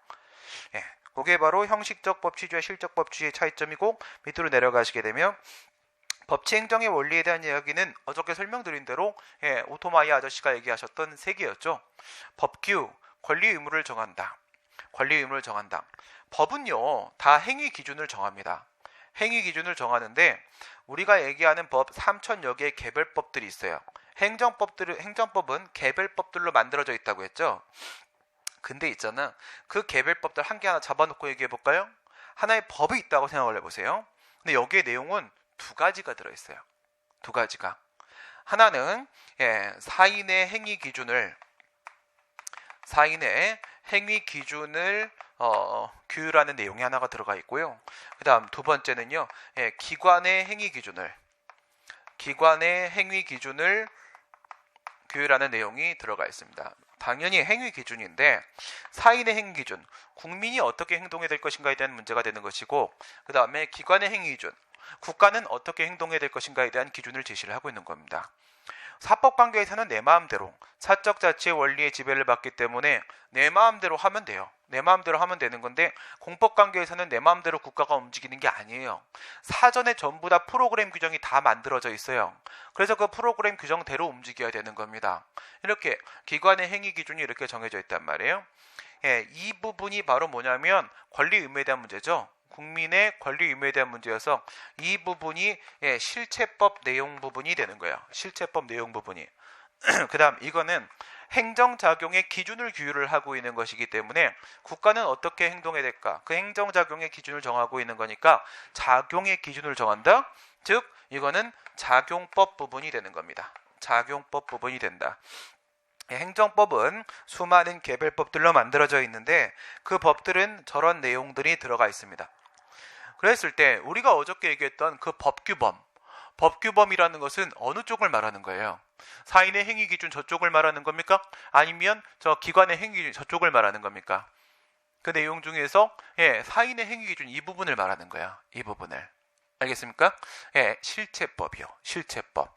그게 바로 형식적 법치주의와 실적 법치주의의 차이점이고 밑으로 내려가시게 되면 법치행정의 원리에 대한 이야기는 어저께 설명드린 대로 오토마이 아저씨가 얘기하셨던 세 개였죠. 법규, 권리 의무를 정한다. 권리 의무를 정한다. 법은요, 다 행위 기준을 정합니다. 행위 기준을 정하는데 우리가 얘기하는 법 3,000여 개의 개별법들이 있어요. 행정법은 개별법들로 만들어져 있다고 했죠. 근데 있잖아. 그 개별법들 한 개 하나 잡아놓고 얘기해 볼까요? 하나의 법이 있다고 생각을 해보세요. 근데 여기에 내용은 두 가지가 들어있어요. 두 가지가. 하나는 사인의 행위 기준을 규율하는 내용이 하나가 들어가 있고요. 그 다음 두 번째는요. 기관의 행위 기준을 규율하는 내용이 들어가 있습니다. 당연히 행위 기준인데 사인의 행위 기준, 국민이 어떻게 행동해야 될 것인가에 대한 문제가 되는 것이고 그 다음에 기관의 행위 기준, 국가는 어떻게 행동해야 될 것인가에 대한 기준을 제시를 하고 있는 겁니다. 사법관계에서는 내 마음대로 사적 자치의 원리에 지배를 받기 때문에 내 마음대로 하면 돼요. 내 마음대로 하면 되는 건데 공법관계에서는 내 마음대로 국가가 움직이는 게 아니에요. 사전에 전부 다 프로그램 규정이 다 만들어져 있어요. 그래서 그 프로그램 규정대로 움직여야 되는 겁니다. 이렇게 기관의 행위 기준이 이렇게 정해져 있단 말이에요. 이 부분이 바로 뭐냐면 권리 의무에 대한 문제죠. 국민의 권리 의무에 대한 문제여서 이 부분이 실체법 내용 부분이 되는 거예요. 실체법 내용 부분이. 그 다음 이거는 행정작용의 기준을 규율을 하고 있는 것이기 때문에 국가는 어떻게 행동해야 될까? 그 행정작용의 기준을 정하고 있는 거니까 작용의 기준을 정한다? 즉 이거는 작용법 부분이 되는 겁니다. 작용법 부분이 된다. 행정법은 수많은 개별법들로 만들어져 있는데 그 법들은 저런 내용들이 들어가 있습니다. 그랬을 때 우리가 어저께 얘기했던 그 법규범이라는 것은 어느 쪽을 말하는 거예요? 사인의 행위 기준 저쪽을 말하는 겁니까? 아니면 저 기관의 행위 기준 저쪽을 말하는 겁니까? 그 내용 중에서 사인의 행위 기준 이 부분을 말하는 거예요. 이 부분을. 알겠습니까? 실체법이요. 실체법.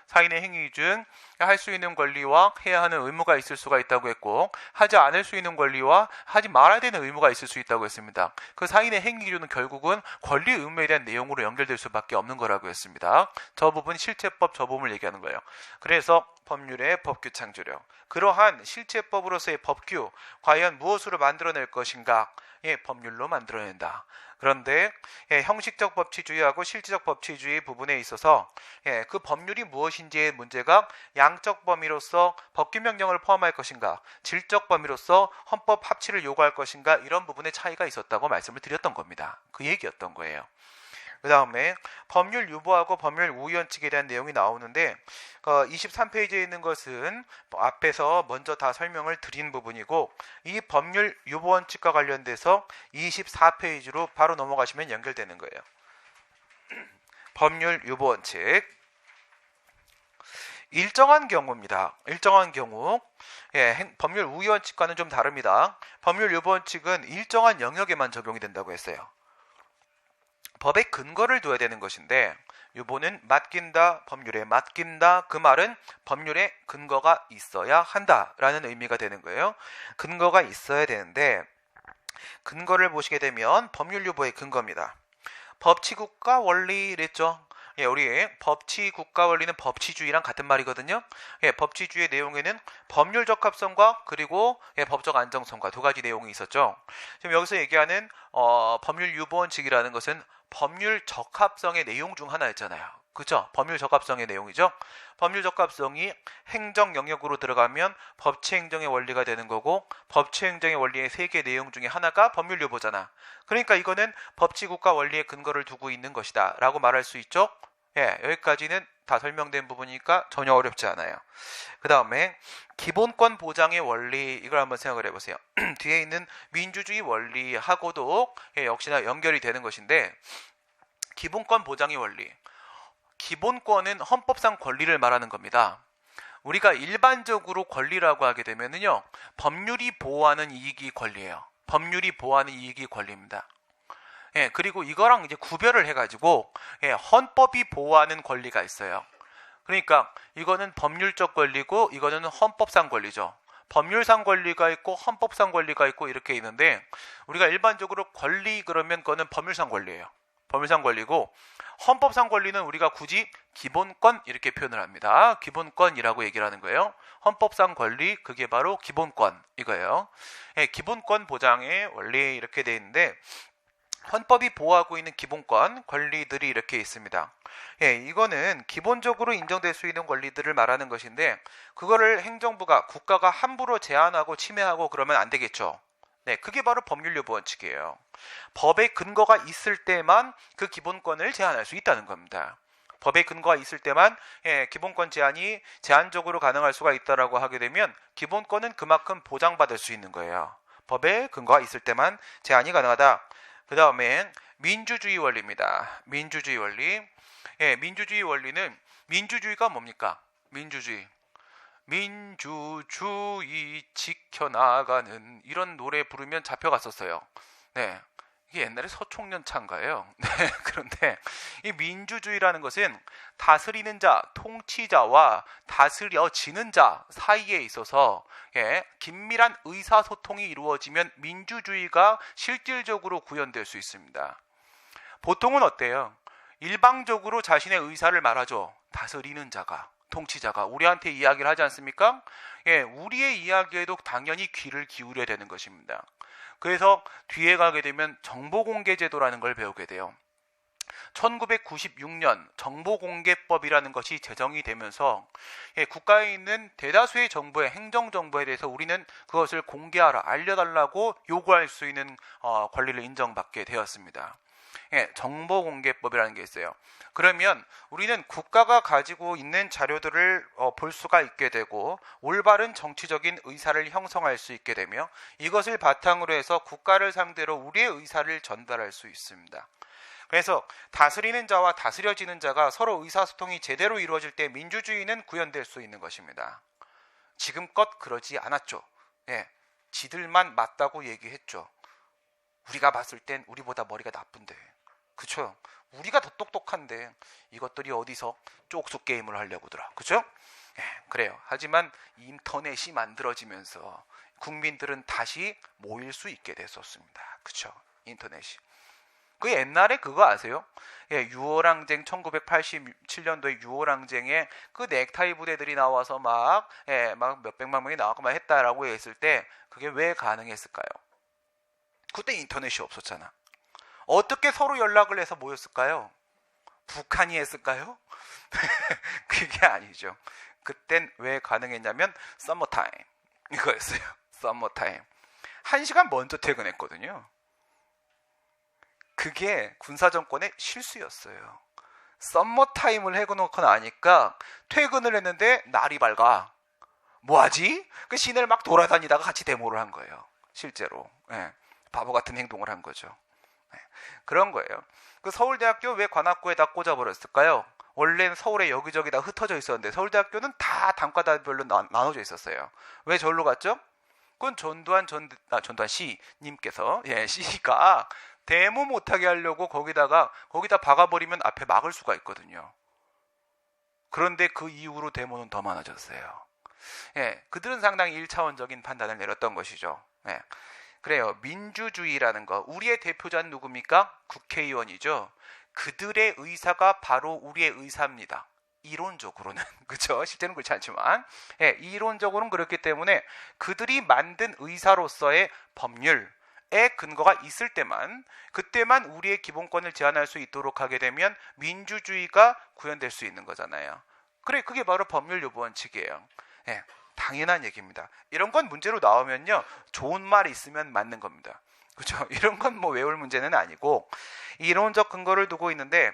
사인의 행위 기준, 할 수 있는 권리와 해야 하는 의무가 있을 수가 있다고 했고, 하지 않을 수 있는 권리와 하지 말아야 되는 의무가 있을 수 있다고 했습니다. 그 사인의 행위 기준은 결국은 권리 의무에 대한 내용으로 연결될 수밖에 없는 거라고 했습니다. 저 부분 실체법 저 부분을 얘기하는 거예요. 그래서 법률의 법규 창조력. 그러한 실체법으로서의 법규, 과연 무엇으로 만들어낼 것인가? 법률로 만들어낸다. 그런데 형식적 법치주의하고 실질적 법치주의 부분에 있어서 그 법률이 무엇인지의 문제가 양적 범위로서 법규명령을 포함할 것인가, 질적 범위로서 헌법 합치를 요구할 것인가, 이런 부분의 차이가 있었다고 말씀을 드렸던 겁니다. 그 얘기였던 거예요. 그 다음에 법률 유보하고 법률 우위원칙에 대한 내용이 나오는데 23페이지에 있는 것은 앞에서 먼저 다 설명을 드린 부분이고 이 법률 유보원칙과 관련돼서 24페이지로 바로 넘어가시면 연결되는 거예요. 법률 유보원칙 일정한 경우입니다. 일정한 경우 법률 우위원칙과는 좀 다릅니다. 법률 유보원칙은 일정한 영역에만 적용이 된다고 했어요. 법의 근거를 둬야 되는 것인데 유보는 맡긴다, 법률에 맡긴다. 그 말은 법률에 근거가 있어야 한다라는 의미가 되는 거예요. 근거가 있어야 되는데 근거를 보시게 되면 법률 유보의 근거입니다. 법치국가 원리 이랬죠. 우리 법치국가 원리는 법치주의랑 같은 말이거든요. 법치주의의 내용에는 법률 적합성과 그리고 법적 안정성과 두 가지 내용이 있었죠. 지금 여기서 얘기하는 법률 유보원칙이라는 것은 법률 적합성의 내용 중 하나였잖아요. 그렇죠? 법률 적합성의 내용이죠. 법률 적합성이 행정 영역으로 들어가면 법치행정의 원리가 되는 거고 법치행정의 원리의 세 개 내용 중에 하나가 법률 유보잖아. 그러니까 이거는 법치국가 원리에 근거를 두고 있는 것이다 라고 말할 수 있죠. 여기까지는 다 설명된 부분이니까 전혀 어렵지 않아요. 그 다음에 기본권 보장의 원리 이걸 한번 생각을 해보세요. 뒤에 있는 민주주의 원리하고도 역시나 연결이 되는 것인데 기본권 보장의 원리 기본권은 헌법상 권리를 말하는 겁니다. 우리가 일반적으로 권리라고 하게 되면요 법률이 보호하는 이익이 권리예요. 법률이 보호하는 이익이 권리입니다. 그리고 이거랑 이제 구별을 해가지고 헌법이 보호하는 권리가 있어요. 그러니까 이거는 법률적 권리고 이거는 헌법상 권리죠. 법률상 권리가 있고 헌법상 권리가 있고 이렇게 있는데 우리가 일반적으로 권리 그러면 그거는 법률상 권리예요. 법률상 권리고 헌법상 권리는 우리가 굳이 기본권 이렇게 표현을 합니다. 기본권이라고 얘기를 하는 거예요. 헌법상 권리 그게 바로 기본권 이거예요. 기본권 보장의 원리 이렇게 돼 있는데 헌법이 보호하고 있는 기본권 권리들이 이렇게 있습니다. 이거는 기본적으로 인정될 수 있는 권리들을 말하는 것인데 그거를 행정부가 국가가 함부로 제한하고 침해하고 그러면 안 되겠죠. 그게 바로 법률 유보 원칙이에요. 법의 근거가 있을 때만 그 기본권을 제한할 수 있다는 겁니다. 법의 근거가 있을 때만 기본권 제한이 제한적으로 가능할 수가 있다라고 하게 되면 기본권은 그만큼 보장받을 수 있는 거예요. 법의 근거가 있을 때만 제한이 가능하다. 그 다음에 민주주의 원리입니다. 민주주의 원리. 민주주의 원리는 민주주의가 뭡니까? 민주주의 지켜나가는 이런 노래 부르면 잡혀갔었어요. 이게 옛날에 서총련창가예요. 그런데 이 민주주의라는 것은 다스리는 자, 통치자와 다스려지는 자 사이에 있어서 긴밀한 의사소통이 이루어지면 민주주의가 실질적으로 구현될 수 있습니다. 보통은 어때요? 일방적으로 자신의 의사를 말하죠. 다스리는 자가, 통치자가 우리한테 이야기를 하지 않습니까? 우리의 이야기에도 당연히 귀를 기울여야 되는 것입니다. 그래서 뒤에 가게 되면 정보공개제도라는 걸 배우게 돼요. 1996년 정보공개법이라는 것이 제정이 되면서 국가에 있는 대다수의 정보의 행정정보에 대해서 우리는 그것을 공개하라, 알려달라고 요구할 수 있는 권리를 인정받게 되었습니다. 정보공개법이라는 게 있어요. 그러면 우리는 국가가 가지고 있는 자료들을 볼 수가 있게 되고 올바른 정치적인 의사를 형성할 수 있게 되며 이것을 바탕으로 해서 국가를 상대로 우리의 의사를 전달할 수 있습니다. 그래서 다스리는 자와 다스려지는 자가 서로 의사소통이 제대로 이루어질 때 민주주의는 구현될 수 있는 것입니다. 지금껏 그러지 않았죠. 지들만 맞다고 얘기했죠. 우리가 봤을 땐 우리보다 머리가 나쁜데, 그쵸? 우리가 더 똑똑한데 이것들이 어디서 쪽수 게임을 하려고더라, 그죠? 그래요. 하지만 인터넷이 만들어지면서 국민들은 다시 모일 수 있게 됐었습니다. 그쵸? 인터넷이. 그 옛날에 그거 아세요? 유월항쟁 1987년도에 유월항쟁에 그 넥타이 부대들이 나와서 막 몇백만 명이 나와서 막 했다라고 했을 때 그게 왜 가능했을까요? 그때 인터넷이 없었잖아. 어떻게 서로 연락을 해서 모였을까요? 북한이 했을까요? 그게 아니죠. 그땐 왜 가능했냐면 서머타임 이거였어요. 서머타임. 1시간 먼저 퇴근했거든요. 그게 군사정권의 실수였어요. 썸머타임을 해놓고 나니까 퇴근을 했는데 날이 밝아. 뭐하지? 그 시내를 막 돌아다니다가 같이 데모를 한 거예요. 실제로. 예, 바보 같은 행동을 한 거죠. 예, 그런 거예요. 그 서울대학교 왜 관악구에다 꽂아버렸을까요? 원래는 서울에 여기저기 다 흩어져 있었는데 서울대학교는 다 단과다별로 나눠져 있었어요. 왜 절로 갔죠? 그건 전두환 시님께서 시가 데모 못하게 하려고 거기다 박아버리면 앞에 막을 수가 있거든요. 그런데 그 이후로 데모는 더 많아졌어요. 그들은 상당히 1차원적인 판단을 내렸던 것이죠. 그래요. 민주주의라는 거, 우리의 대표자는 누굽니까? 국회의원이죠. 그들의 의사가 바로 우리의 의사입니다. 이론적으로는 그렇죠. 실제는 그렇지 않지만 이론적으로는 그렇기 때문에 그들이 만든 의사로서의 법률에 근거가 있을 때만, 그때만 우리의 기본권을 제한할 수 있도록 하게 되면 민주주의가 구현될 수 있는 거잖아요. 그래, 그게 바로 법률 요구 원칙이에요. 당연한 얘기입니다. 이런 건 문제로 나오면요, 좋은 말이 있으면 맞는 겁니다. 그렇죠? 이런 건 뭐 외울 문제는 아니고 이론적 근거를 두고 있는데,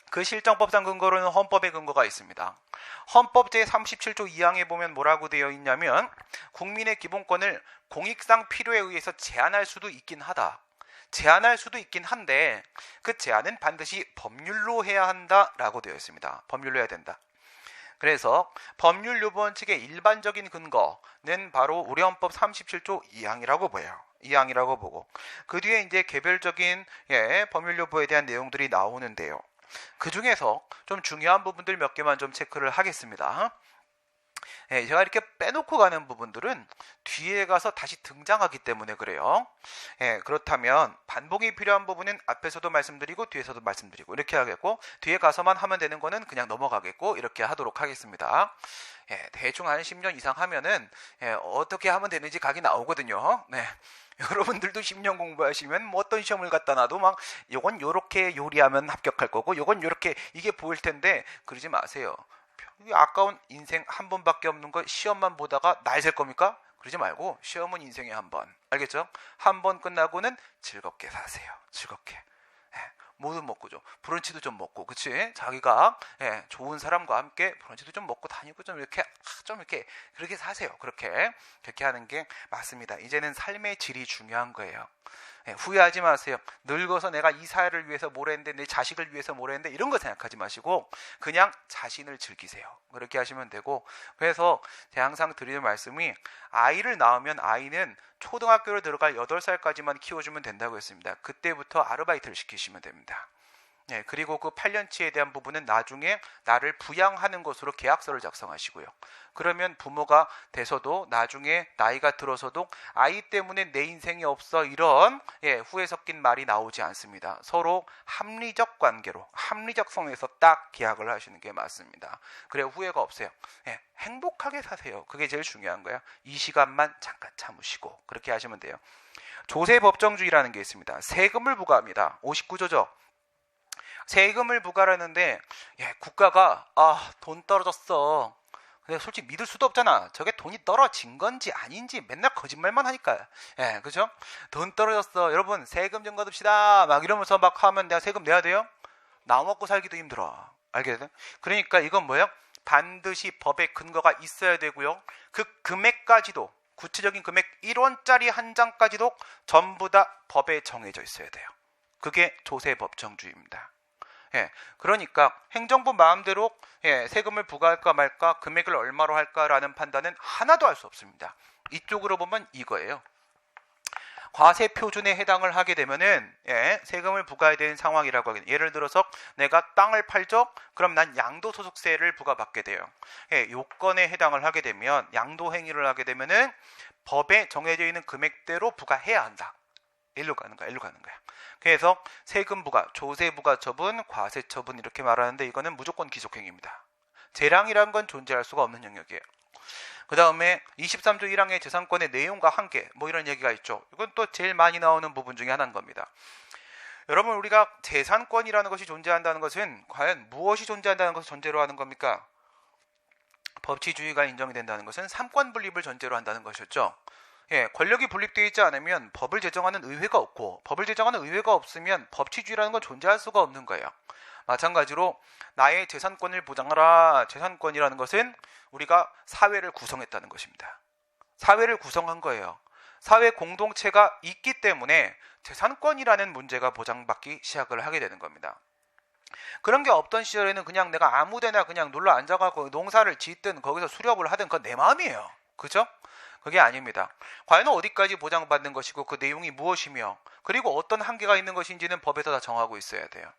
그 실정법상 근거로는 헌법의 근거가 있습니다. 헌법 제37조 2항에 보면 뭐라고 되어 있냐면, 국민의 기본권을 공익상 필요에 의해서 제한할 수도 있긴 하다. 제한할 수도 있긴 한데 그 제한은 반드시 법률로 해야 한다라고 되어 있습니다. 법률로 해야 된다. 그래서 법률 요구 원칙의 일반적인 근거는 바로 우리 헌법 37조 2항이라고 보여요. 2항이라고 보고, 그 뒤에 이제 개별적인 법률 요구에 대한 내용들이 나오는데요. 그 중에서 좀 중요한 부분들 몇 개만 좀 체크를 하겠습니다. 제가 이렇게 빼놓고 가는 부분들은 뒤에 가서 다시 등장하기 때문에 그래요. 그렇다면 반복이 필요한 부분은 앞에서도 말씀드리고 뒤에서도 말씀드리고 이렇게 하겠고, 뒤에 가서만 하면 되는 거는 그냥 넘어가겠고, 이렇게 하도록 하겠습니다. 대충 한 10년 이상 하면은 어떻게 하면 되는지 각이 나오거든요. 여러분들도 10년 공부하시면 뭐 어떤 시험을 갖다 놔도 막 요건 요렇게 요리하면 합격할 거고 요건 요렇게 이게 보일 텐데, 그러지 마세요. 아까운 인생 한 번밖에 없는 거 시험만 보다가 날 셀 겁니까? 그러지 말고 시험은 인생에 한 번. 알겠죠? 한 번 끝나고는 즐겁게 사세요. 즐겁게. 뭐든 먹고죠. 브런치도 좀 먹고, 그치? 자기가 좋은 사람과 함께 브런치도 좀 먹고 다니고 좀 이렇게 그렇게 사세요. 그렇게 하는 게 맞습니다. 이제는 삶의 질이 중요한 거예요. 후회하지 마세요. 늙어서 내가 이 사회를 위해서 뭘 했는데, 내 자식을 위해서 뭘 했는데, 이런 거 생각하지 마시고 그냥 자신을 즐기세요. 그렇게 하시면 되고, 그래서 제가 항상 드리는 말씀이, 아이를 낳으면 아이는 초등학교를 들어갈 8살까지만 키워주면 된다고 했습니다. 그때부터 아르바이트를 시키시면 됩니다. 그리고 그 8년치에 대한 부분은 나중에 나를 부양하는 것으로 계약서를 작성하시고요. 그러면 부모가 돼서도 나중에 나이가 들어서도 아이 때문에 내 인생이 없어, 이런 후회 섞인 말이 나오지 않습니다. 서로 합리적 관계로, 합리적 성에서 딱 계약을 하시는 게 맞습니다. 그래, 후회가 없어요. 행복하게 사세요. 그게 제일 중요한 거예요. 이 시간만 잠깐 참으시고 그렇게 하시면 돼요. 조세법정주의라는 게 있습니다. 세금을 부과합니다. 59조죠. 세금을 부과하는데 국가가 돈 떨어졌어. 근데 솔직히 믿을 수도 없잖아. 저게 돈이 떨어진 건지 아닌지 맨날 거짓말만 하니까. 그죠? 돈 떨어졌어. 여러분 세금 좀 걷읍시다. 막 이러면서 막 하면 내가 세금 내야 돼요? 나 먹고 살기도 힘들어. 알겠어요? 그러니까 이건 뭐예요? 반드시 법의 근거가 있어야 되고요. 그 금액까지도, 구체적인 금액 1원짜리 한 장까지도 전부 다 법에 정해져 있어야 돼요. 그게 조세법정주의입니다. 그러니까 행정부 마음대로 세금을 부과할까 말까, 금액을 얼마로 할까라는 판단은 하나도 할 수 없습니다. 이쪽으로 보면 이거예요. 과세 표준에 해당을 하게 되면은 세금을 부과해야 되는 상황이라고 하겠네요. 예를 들어서 내가 땅을 팔죠? 그럼 난 양도소득세를 부과받게 돼요. 요건에 해당을 하게 되면, 양도 행위를 하게 되면은 법에 정해져 있는 금액대로 부과해야 한다. 일로 가는 거야. 그래서 세금 부과, 조세 부과 처분, 과세 처분 이렇게 말하는데, 이거는 무조건 기속행위입니다. 재량이라는 건 존재할 수가 없는 영역이에요. 그 다음에 23조 1항의 재산권의 내용과 한계, 뭐 이런 얘기가 있죠. 이건 또 제일 많이 나오는 부분 중에 하나인 겁니다. 여러분, 우리가 재산권이라는 것이 존재한다는 것은 과연 무엇이 존재한다는 것을 전제로 하는 겁니까? 법치주의가 인정이 된다는 것은 삼권 분립을 전제로 한다는 것이었죠. 권력이 분립되어 있지 않으면 법을 제정하는 의회가 없고 법을 제정하는 의회가 없으면 법치주의라는 건 존재할 수가 없는 거예요. 마찬가지로 나의 재산권을 보장하라. 재산권이라는 것은 우리가 사회를 구성했다는 것입니다. 사회를 구성한 거예요. 사회 공동체가 있기 때문에 재산권이라는 문제가 보장받기 시작을 하게 되는 겁니다. 그런 게 없던 시절에는 그냥 내가 아무데나 그냥 눌러 앉아가고 농사를 짓든 거기서 수렵을 하든 그건 내 마음이에요. 그죠? 그게 아닙니다. 과연 어디까지 보장받는 것이고 그 내용이 무엇이며 그리고 어떤 한계가 있는 것인지는 법에서 다 정하고 있어야 돼요.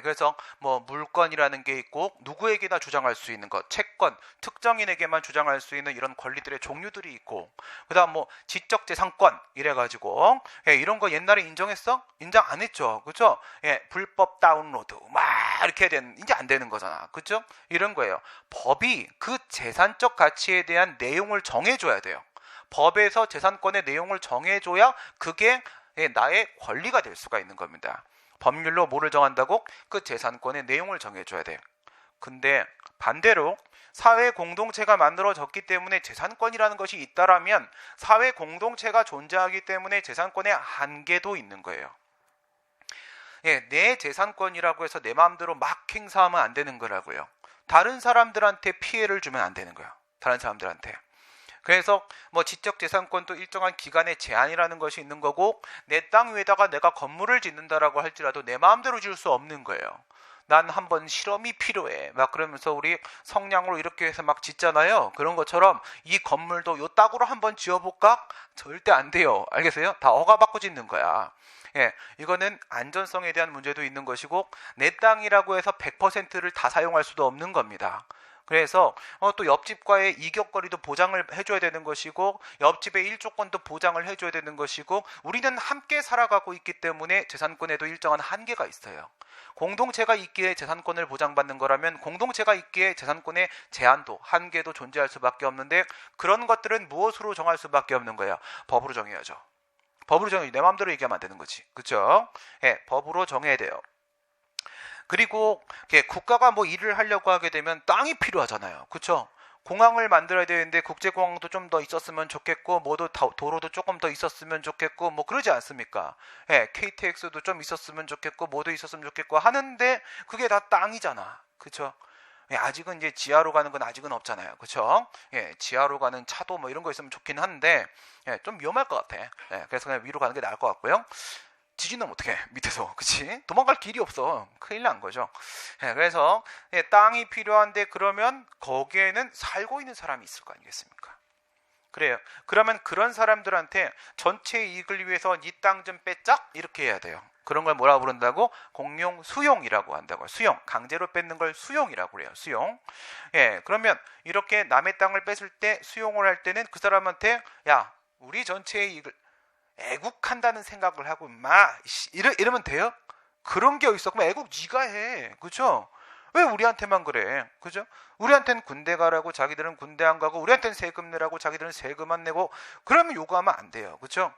그래서 뭐 물권이라는 게 있고 누구에게나 주장할 수 있는 것, 채권, 특정인에게만 주장할 수 있는 이런 권리들의 종류들이 있고 그다음 뭐 지적재산권 이래가지고 이런 거 옛날에 인정했어? 인정 안 했죠, 그렇죠? 불법 다운로드 막 이렇게 이제 안 되는 거잖아, 그렇죠? 이런 거예요. 법이 그 재산적 가치에 대한 내용을 정해줘야 돼요. 법에서 재산권의 내용을 정해줘야 그게 나의 권리가 될 수가 있는 겁니다. 법률로 뭐를 정한다고? 그 재산권의 내용을 정해줘야 돼요. 근데 반대로 사회 공동체가 만들어졌기 때문에 재산권이라는 것이 있다라면 사회 공동체가 존재하기 때문에 재산권의 한계도 있는 거예요. 내 재산권이라고 해서 내 마음대로 막 행사하면 안 되는 거라고요. 다른 사람들한테 피해를 주면 안 되는 거예요. 다른 사람들한테. 그래서 뭐 지적재산권도 일정한 기간의 제한이라는 것이 있는 거고 내 땅 위에다가 내가 건물을 짓는다라고 할지라도 내 마음대로 지을 수 없는 거예요. 난 한번 실험이 필요해 막 그러면서 우리 성냥으로 이렇게 해서 막 짓잖아요. 그런 것처럼 이 건물도 요 딱으로 한번 지어볼까? 절대 안 돼요. 알겠어요? 다 허가받고 짓는 거야. 이거는 안전성에 대한 문제도 있는 것이고 내 땅이라고 해서 100%를 다 사용할 수도 없는 겁니다. 그래서 또 옆집과의 이격거리도 보장을 해줘야 되는 것이고 옆집의 일조권도 보장을 해줘야 되는 것이고 우리는 함께 살아가고 있기 때문에 재산권에도 일정한 한계가 있어요. 공동체가 있기에 재산권을 보장받는 거라면 공동체가 있기에 재산권의 제한도 한계도 존재할 수밖에 없는데 그런 것들은 무엇으로 정할 수밖에 없는 거예요? 법으로 정해야죠. 법으로 정해야지. 내 마음대로 얘기하면 안 되는 거지. 그렇죠? 법으로 정해야 돼요. 그리고 국가가 뭐 일을 하려고 하게 되면 땅이 필요하잖아요. 그렇죠? 공항을 만들어야 되는데 국제공항도 좀 더 있었으면 좋겠고 뭐도 도로도 조금 더 있었으면 좋겠고 뭐 그러지 않습니까? KTX도 좀 있었으면 좋겠고 뭐도 있었으면 좋겠고 하는데 그게 다 땅이잖아. 그렇죠? 아직은 이제 지하로 가는 건 아직은 없잖아요. 그렇죠? 지하로 가는 차도 뭐 이런 거 있으면 좋긴 한데 좀 위험할 것 같아. 그래서 그냥 위로 가는 게 나을 것 같고요. 지진은 어떻게 밑에서, 그치? 도망갈 길이 없어. 큰일 난 거죠. 그래서 땅이 필요한데 그러면 거기에는 살고 있는 사람이 있을 거 아니겠습니까? 그래요. 그러면 그런 사람들한테 전체 이익을 위해서 네 땅 좀 뺏자? 이렇게 해야 돼요. 그런 걸 뭐라고 부른다고? 공용 수용이라고 한다고요. 수용. 강제로 뺏는 걸 수용이라고 그래요. 수용. 그러면 이렇게 남의 땅을 뺏을 때 수용을 할 때는 그 사람한테 야, 우리 전체의 이익을 애국한다는 생각을 하고 이러면 돼요? 그런 게 어딨어? 그럼 애국 네가 해. 그죠? 왜 우리한테만 그래? 그죠? 우리한테는 군대 가라고 자기들은 군대 안 가고 우리한테는 세금 내라고 자기들은 세금 안 내고 그러면 요구하면 안 돼요. 그죠?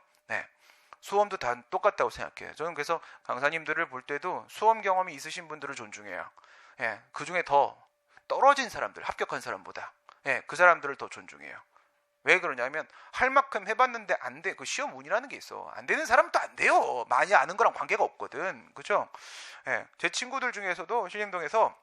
수험도 다 똑같다고 생각해요. 저는 그래서 강사님들을 볼 때도 수험 경험이 있으신 분들을 존중해요. 그 중에 더 떨어진 사람들, 합격한 사람보다 그 사람들을 더 존중해요. 왜 그러냐면 할 만큼 해봤는데 안 돼. 그 시험 운이라는 게 있어. 안 되는 사람도 안 돼요. 많이 아는 거랑 관계가 없거든. 그죠? 제 친구들 중에서도 신림동에서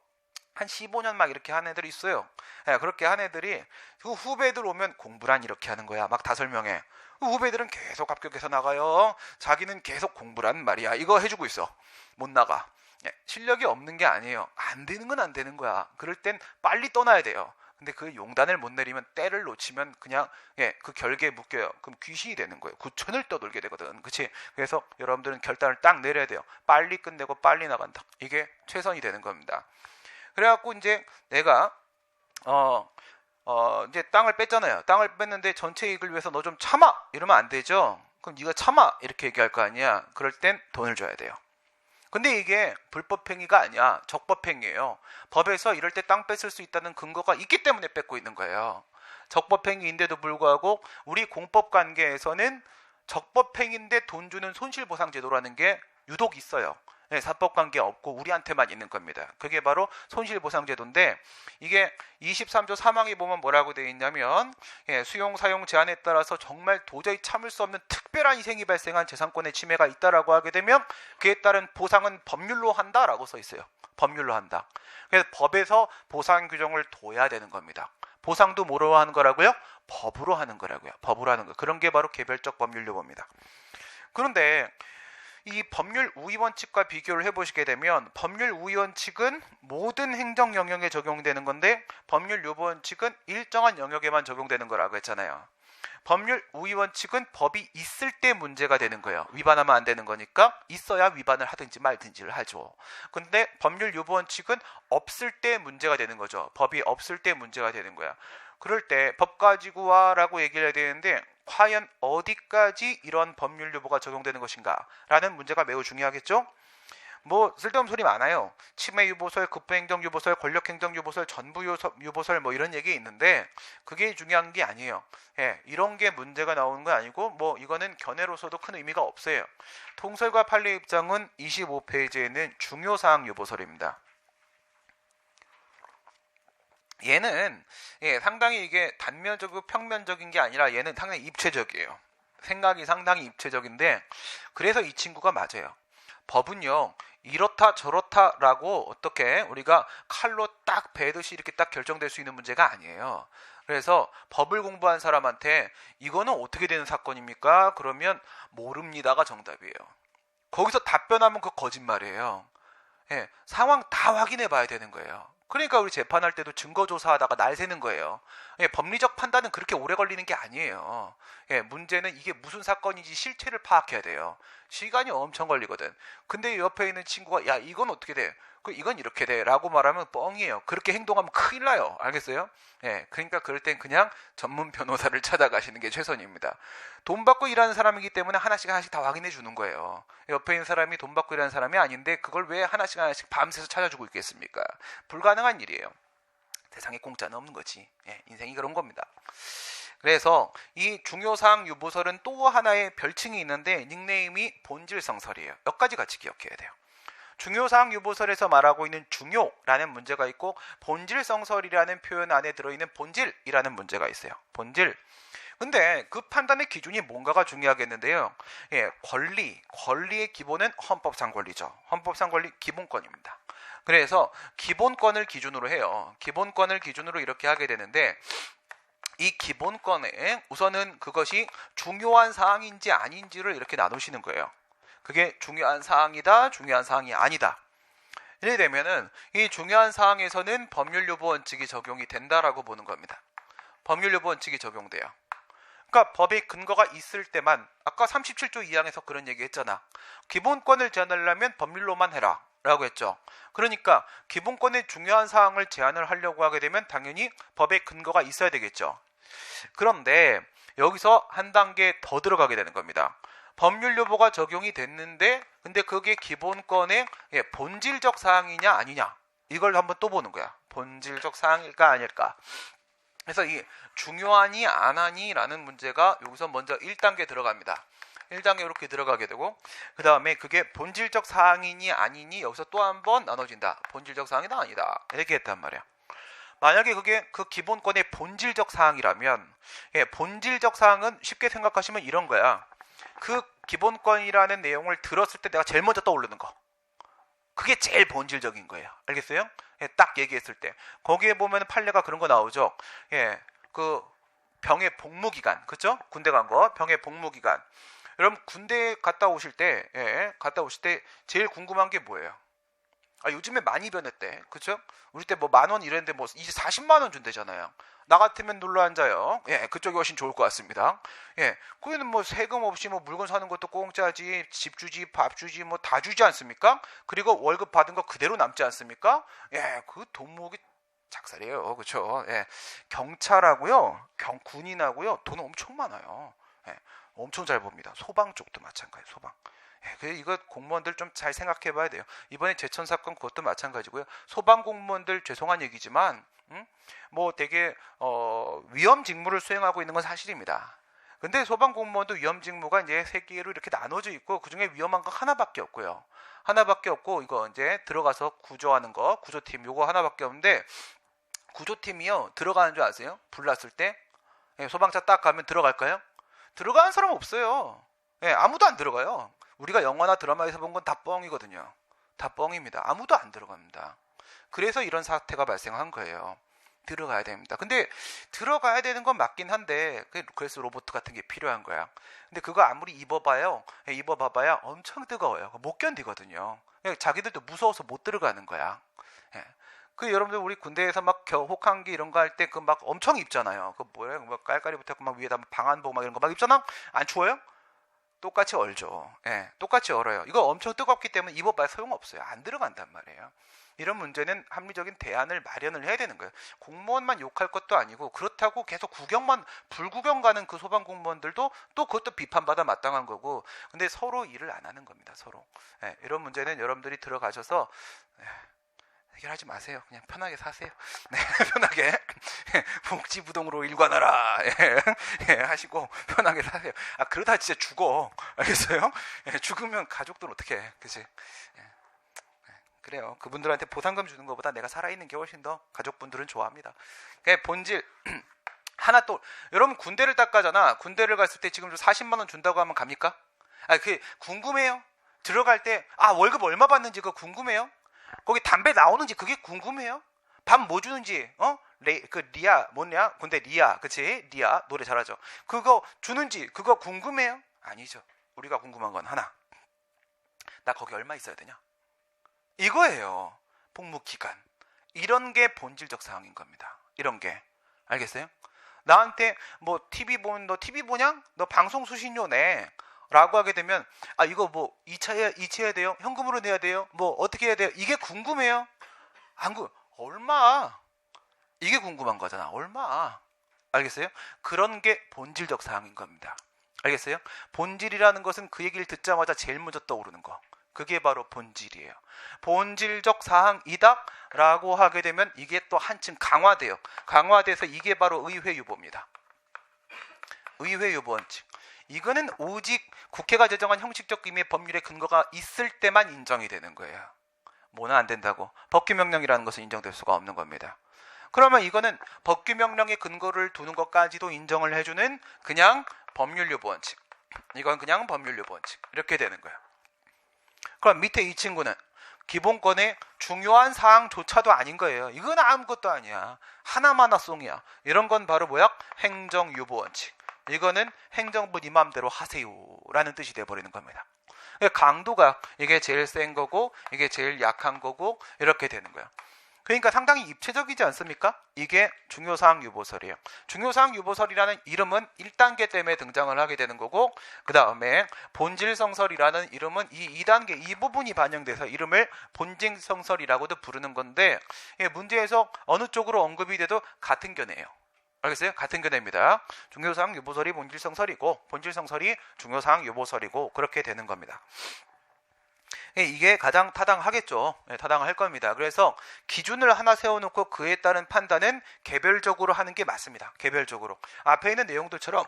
한 15년 막 이렇게 한 애들이 있어요. 그렇게 한 애들이 그 후배들 오면 공부란 이렇게 하는 거야. 막 다 설명해. 그 후배들은 계속 합격해서 나가요. 자기는 계속 공부란 말이야. 이거 해주고 있어. 못 나가. 실력이 없는 게 아니에요. 안 되는 건 안 되는 거야. 그럴 땐 빨리 떠나야 돼요. 근데 그 용단을 못 내리면 때를 놓치면 그냥 그 결계에 묶여요. 그럼 귀신이 되는 거예요. 구천을 떠돌게 되거든. 그치? 그래서 여러분들은 결단을 딱 내려야 돼요. 빨리 끝내고 빨리 나간다. 이게 최선이 되는 겁니다. 그래갖고 이제 내가 이제 땅을 뺐잖아요. 땅을 뺐는데 전체 이익을 위해서 너 좀 참아! 이러면 안 되죠. 그럼 네가 참아! 이렇게 얘기할 거 아니야. 그럴 땐 돈을 줘야 돼요. 근데 이게 불법행위가 아니야. 적법행위예요. 법에서 이럴 때 땅 뺏을 수 있다는 근거가 있기 때문에 뺏고 있는 거예요. 적법행위인데도 불구하고 우리 공법관계에서는 적법행위인데 돈 주는 손실보상제도라는 게 유독 있어요. 네, 사법관계 없고 우리한테만 있는 겁니다. 그게 바로 손실보상제도인데 이게 23조 3항에 보면 뭐라고 되어 있냐면 수용 사용 제한에 따라서 정말 도저히 참을 수 없는 특별한 희생이 발생한 재산권의 침해가 있다라고 하게 되면 그에 따른 보상은 법률로 한다라고 써 있어요. 법률로 한다. 그래서 법에서 보상 규정을 둬야 되는 겁니다. 보상도 뭐로 하는 거라고요? 법으로 하는 거라고요. 법으로 하는 거. 그런 게 바로 개별적 법률요법입니다. 그런데 이 법률 우위 원칙과 비교를 해보시게 되면 법률 우위 원칙은 모든 행정 영역에 적용되는 건데 법률 요법 원칙은 일정한 영역에만 적용되는 거라고 했잖아요. 법률 우위 원칙은 법이 있을 때 문제가 되는 거예요. 위반하면 안 되는 거니까 있어야 위반을 하든지 말든지를 하죠. 근데 법률 요법 원칙은 없을 때 문제가 되는 거죠. 법이 없을 때 문제가 되는 거야. 그럴 때 법 가지고 와라고 얘기를 해야 되는데 과연 어디까지 이런 법률 요보가 적용되는 것인가 라는 문제가 매우 중요하겠죠. 뭐 쓸데없는 소리 많아요. 침해유보설, 급부행정유보설, 권력행정유보설, 전부유보설 뭐 이런 얘기 있는데 그게 중요한 게 아니에요. 이런 게 문제가 나오는 건 아니고 뭐 이거는 견해로서도 큰 의미가 없어요. 통설과 판례 입장은 25페이지에는 중요사항 유보설입니다. 얘는 상당히 이게 단면적이고 평면적인 게 아니라 얘는 상당히 입체적이에요. 생각이 상당히 입체적인데 그래서 이 친구가 맞아요. 법은요 이렇다 저렇다라고 어떻게 우리가 칼로 딱 베듯이 이렇게 딱 결정될 수 있는 문제가 아니에요. 그래서 법을 공부한 사람한테 이거는 어떻게 되는 사건입니까? 그러면 모릅니다가 정답이에요. 거기서 답변하면 그거 거짓말이에요. 상황 다 확인해 봐야 되는 거예요. 그러니까 우리 재판할 때도 증거조사하다가 날 새는 거예요. 법리적 판단은 그렇게 오래 걸리는 게 아니에요. 문제는 이게 무슨 사건인지 실체를 파악해야 돼요. 시간이 엄청 걸리거든. 근데 옆에 있는 친구가 야 이건 어떻게 돼? 이건 이렇게 돼 라고 말하면 뻥이에요. 그렇게 행동하면 큰일 나요. 알겠어요? 그러니까 그럴 땐 그냥 전문 변호사를 찾아가시는 게 최선입니다. 돈 받고 일하는 사람이기 때문에 하나씩 다 확인해 주는 거예요. 옆에 있는 사람이 돈 받고 일하는 사람이 아닌데 그걸 왜 하나씩 밤새서 찾아주고 있겠습니까? 불가능한 일이에요. 세상에 공짜는 없는 거지. 인생이 그런 겁니다. 그래서 이 중요사항 유보설은 또 하나의 별칭이 있는데 닉네임이 본질성설이에요. 여기까지 같이 기억해야 돼요. 중요사항 유보설에서 말하고 있는 중요라는 문제가 있고 본질성설이라는 표현 안에 들어있는 본질이라는 문제가 있어요. 본질. 근데 그 판단의 기준이 뭔가가 중요하겠는데요. 권리의 기본은 헌법상 권리죠. 헌법상 권리 기본권입니다. 그래서 기본권을 기준으로 해요. 기본권을 기준으로 이렇게 하게 되는데 이 기본권에 우선은 그것이 중요한 사항인지 아닌지를 이렇게 나누시는 거예요. 그게 중요한 사항이다, 중요한 사항이 아니다. 이래 되면은 이 중요한 사항에서는 법률요보 원칙이 적용이 된다라고 보는 겁니다. 법률요보 원칙이 적용돼요. 그러니까 법의 근거가 있을 때만 아까 37조 2항에서 그런 얘기 했잖아. 기본권을 제한하려면 법률로만 해라 라고 했죠. 그러니까 기본권의 중요한 사항을 제한을 하려고 하게 되면 당연히 법의 근거가 있어야 되겠죠. 그런데 여기서 한 단계 더 들어가게 되는 겁니다. 법률요보가 적용이 됐는데 근데 그게 기본권의 본질적 사항이냐 아니냐 이걸 한번 또 보는 거야. 본질적 사항일까 아닐까. 그래서 이 중요하니 안 하니 라는 문제가 여기서 먼저 1단계 들어갑니다. 1단계 이렇게 들어가게 되고 그 다음에 그게 본질적 사항이니 아니니 여기서 또 한 번 나눠진다. 본질적 사항이다 아니다 이렇게 했단 말이야. 만약에 그게 그 기본권의 본질적 사항이라면 본질적 사항은 쉽게 생각하시면 이런 거야. 그 기본권이라는 내용을 들었을 때 내가 제일 먼저 떠오르는 거. 그게 제일 본질적인 거예요. 알겠어요? 딱 얘기했을 때. 거기에 보면 판례가 그런 거 나오죠. 그 병의 복무기간. 그쵸? 군대 간 거. 병의 복무기간. 여러분 군대 갔다 오실 때 제일 궁금한 게 뭐예요? 요즘에 많이 변했대. 그쵸? 우리 때 뭐 10,000원 이랬는데 뭐 이제 40만 원 준대잖아요. 나 같으면 눌러 앉아요. 그쪽이 훨씬 좋을 것 같습니다. 거기는 뭐 세금 없이 뭐 물건 사는 것도 공짜지, 집 주지, 밥 주지, 뭐 다 주지 않습니까? 그리고 월급 받은 거 그대로 남지 않습니까? 그 돈 모으기 작살이에요. 그렇죠? 경찰하고요, 군인하고요, 돈 엄청 많아요. 엄청 잘 봅니다. 소방 쪽도 마찬가지예요. 소방. 이거 공무원들 좀 잘 생각해 봐야 돼요. 이번에 제천 사건 그것도 마찬가지고요. 소방 공무원들 죄송한 얘기지만 뭐 되게 위험 직무를 수행하고 있는 건 사실입니다. 근데 소방공무원도 위험직무가 이제 세 개로 이렇게 나눠져 있고 그 중에 위험한 거 하나밖에 없고요. 하나밖에 없고 이거 이제 들어가서 구조하는 거, 구조팀 요거 하나밖에 없는데 구조팀이요 들어가는 줄 아세요? 불 났을 때 소방차 딱 가면 들어갈까요? 들어가는 사람 없어요. 아무도 안 들어가요. 우리가 영화나 드라마에서 본 건 다 뻥이거든요. 다 뻥입니다. 아무도 안 들어갑니다. 그래서 이런 사태가 발생한 거예요. 들어가야 됩니다. 근데 들어가야 되는 건 맞긴 한데 그래서 로봇 같은 게 필요한 거야. 근데 그거 아무리 입어봐봐야 엄청 뜨거워요. 못 견디거든요. 자기들도 무서워서 못 들어가는 거야. 그 여러분들 우리 군대에서 막 혹한기 이런 거 할 때 그 막 엄청 입잖아요. 그 뭐예요? 뭐 깔깔이 붙었고 막 위에다 방한복 막 이런 거 막 입잖아. 안 추워요? 똑같이 얼죠. 똑같이 얼어요. 이거 엄청 뜨겁기 때문에 입어봐야 소용없어요. 안 들어간단 말이에요. 이런 문제는 합리적인 대안을 마련을 해야 되는 거예요. 공무원만 욕할 것도 아니고 그렇다고 계속 불구경 가는 그 소방 공무원들도 또 그것도 비판받아 마땅한 거고 근데 서로 일을 안 하는 겁니다. 서로. 이런 문제는 여러분들이 들어가셔서 해결하지 마세요. 그냥 편하게 사세요. 편하게 복지부동으로 일관하라 하시고 편하게 사세요. 그러다 진짜 죽어. 알겠어요? 죽으면 가족들 어떻게 해? 그치? 그래요. 그분들한테 보상금 주는 것보다 내가 살아있는 게 훨씬 더 가족분들은 좋아합니다. 본질 하나 또 여러분 군대를 딱 가잖아. 군대를 갔을 때 지금 40만 원 준다고 하면 갑니까? 그 궁금해요. 들어갈 때 월급 얼마 받는지 그거 궁금해요. 거기 담배 나오는지 그게 궁금해요. 밥 뭐 주는지 리아 뭐냐? 군대 리아 그치? 리아 노래 잘하죠. 그거 주는지 그거 궁금해요? 아니죠. 우리가 궁금한 건 하나. 나 거기 얼마 있어야 되냐? 이거예요. 복무기간. 이런 게 본질적 사항인 겁니다. 이런 게. 알겠어요? 나한테 뭐 TV 너 TV 보냐? 너 방송 수신료 내. 라고 하게 되면 이거 뭐 이체해야 돼요? 현금으로 내야 돼요? 뭐 어떻게 해야 돼요? 이게 궁금해요? 얼마? 이게 궁금한 거잖아. 얼마? 알겠어요? 그런 게 본질적 사항인 겁니다. 알겠어요? 본질이라는 것은 그 얘기를 듣자마자 제일 먼저 떠오르는 거. 그게 바로 본질이에요. 본질적 사항이다 라고 하게 되면 이게 또 한층 강화돼요. 강화돼서 이게 바로 의회유보입니다. 의회유보 원칙. 이거는 오직 국회가 제정한 형식적 의미의 법률의 근거가 있을 때만 인정이 되는 거예요. 뭐는 안 된다고. 법규명령이라는 것은 인정될 수가 없는 겁니다. 그러면 이거는 법규명령의 근거를 두는 것까지도 인정을 해주는 그냥 법률유보 원칙. 이건 그냥 법률유보 원칙. 이렇게 되는 거예요. 그럼 밑에 이 친구는 기본권의 중요한 사항조차도 아닌 거예요. 이건 아무것도 아니야. 하나마나송이야. 이런 건 바로 뭐야? 행정유보 원칙. 이거는 행정부 니 맘대로 하세요라는 뜻이 돼버리는 겁니다. 강도가 이게 제일 센 거고 이게 제일 약한 거고 이렇게 되는 거예요. 그러니까 상당히 입체적이지 않습니까? 이게 중요사항 유보설이에요. 중요사항 유보설이라는 이름은 1단계 때문에 등장을 하게 되는 거고 그 다음에 본질성설이라는 이름은 이 2단계 이 부분이 반영돼서 이름을 본질성설이라고도 부르는 건데 문제에서 어느 쪽으로 언급이 돼도 같은 견해예요. 알겠어요? 같은 견해입니다. 중요사항 유보설이 본질성설이고 본질성설이 중요사항 유보설이고 그렇게 되는 겁니다. 이게 가장 타당하겠죠. 타당할 겁니다. 그래서 기준을 하나 세워놓고 그에 따른 판단은 개별적으로 하는 게 맞습니다. 개별적으로. 앞에 있는 내용들처럼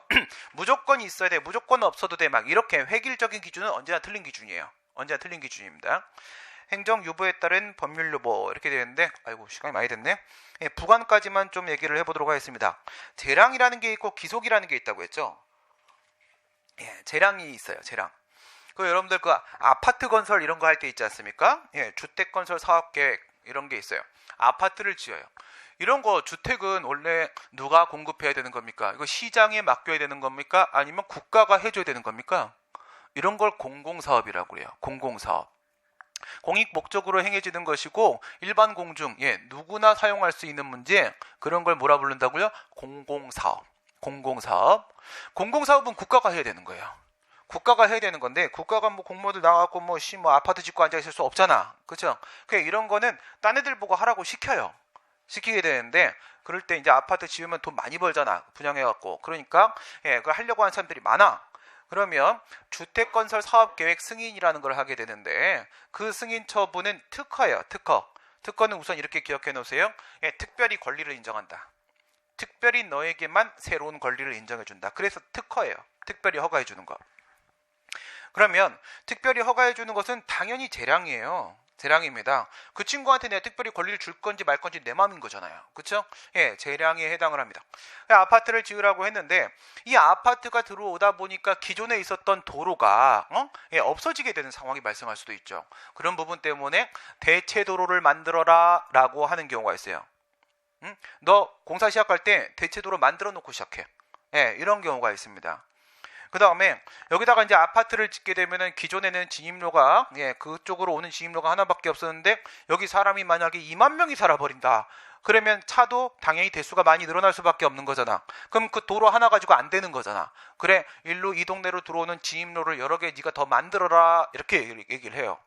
무조건 있어야 돼, 무조건 없어도 돼, 막 이렇게 획일적인 기준은 언제나 틀린 기준이에요. 언제나 틀린 기준입니다. 행정유보에 따른 법률유보 이렇게 되는데 아이고 시간이 많이 됐네. 부관까지만 좀 얘기를 해보도록 하겠습니다. 재량이라는 게 있고 기속이라는 게 있다고 했죠. 재량이 있어요. 재량. 여러분들 그 아파트 건설 이런 거 할 때 있지 않습니까? 주택 건설 사업 계획 이런 게 있어요. 아파트를 지어요. 이런 거 주택은 원래 누가 공급해야 되는 겁니까? 이거 시장에 맡겨야 되는 겁니까? 아니면 국가가 해줘야 되는 겁니까? 이런 걸 공공사업이라고 그래요. 공공사업. 공익 목적으로 행해지는 것이고 일반 공중, 누구나 사용할 수 있는 문제 그런 걸 뭐라 부른다고요? 공공사업. 공공사업. 공공사업은 국가가 해야 되는 거예요. 국가가 해야 되는 건데 국가가 뭐 공무원들 나가고 뭐 아파트 짓고 앉아 있을 수 없잖아. 그렇죠? 이런 거는 딴 애들 보고 하라고 시키게 되는데 그럴 때 이제 아파트 지으면 돈 많이 벌잖아. 분양해갖고. 그러니까 그걸 하려고 하는 사람들이 많아. 그러면 주택건설 사업계획 승인이라는 걸 하게 되는데 그 승인 처분은 특허예요. 특허는 우선 이렇게 기억해 놓으세요. 특별히 권리를 인정한다. 특별히 너에게만 새로운 권리를 인정해준다. 그래서 특허예요. 특별히 허가해주는 거. 그러면 특별히 허가해주는 것은 당연히 재량이에요. 재량입니다. 그 친구한테 내가 특별히 권리를 줄 건지 말 건지 내 마음인 거잖아요. 그렇죠? 예, 재량에 해당을 합니다. 아파트를 지으라고 했는데 이 아파트가 들어오다 보니까 기존에 있었던 도로가 없어지게 되는 상황이 발생할 수도 있죠. 그런 부분 때문에 대체 도로를 만들어라 라고 하는 경우가 있어요. 너 공사 시작할 때 대체 도로 만들어 놓고 시작해. 예, 이런 경우가 있습니다. 그 다음에 여기다가 이제 아파트를 짓게 되면은 기존에는 진입로가 그쪽으로 오는 진입로가 하나밖에 없었는데 여기 사람이 만약에 2만 명이 살아버린다. 그러면 차도 당연히 대수가 많이 늘어날 수밖에 없는 거잖아. 그럼 그 도로 하나 가지고 안 되는 거잖아. 그래, 일로 이 동네로 들어오는 진입로를 여러 개 네가 더 만들어라 이렇게 얘기를 해요.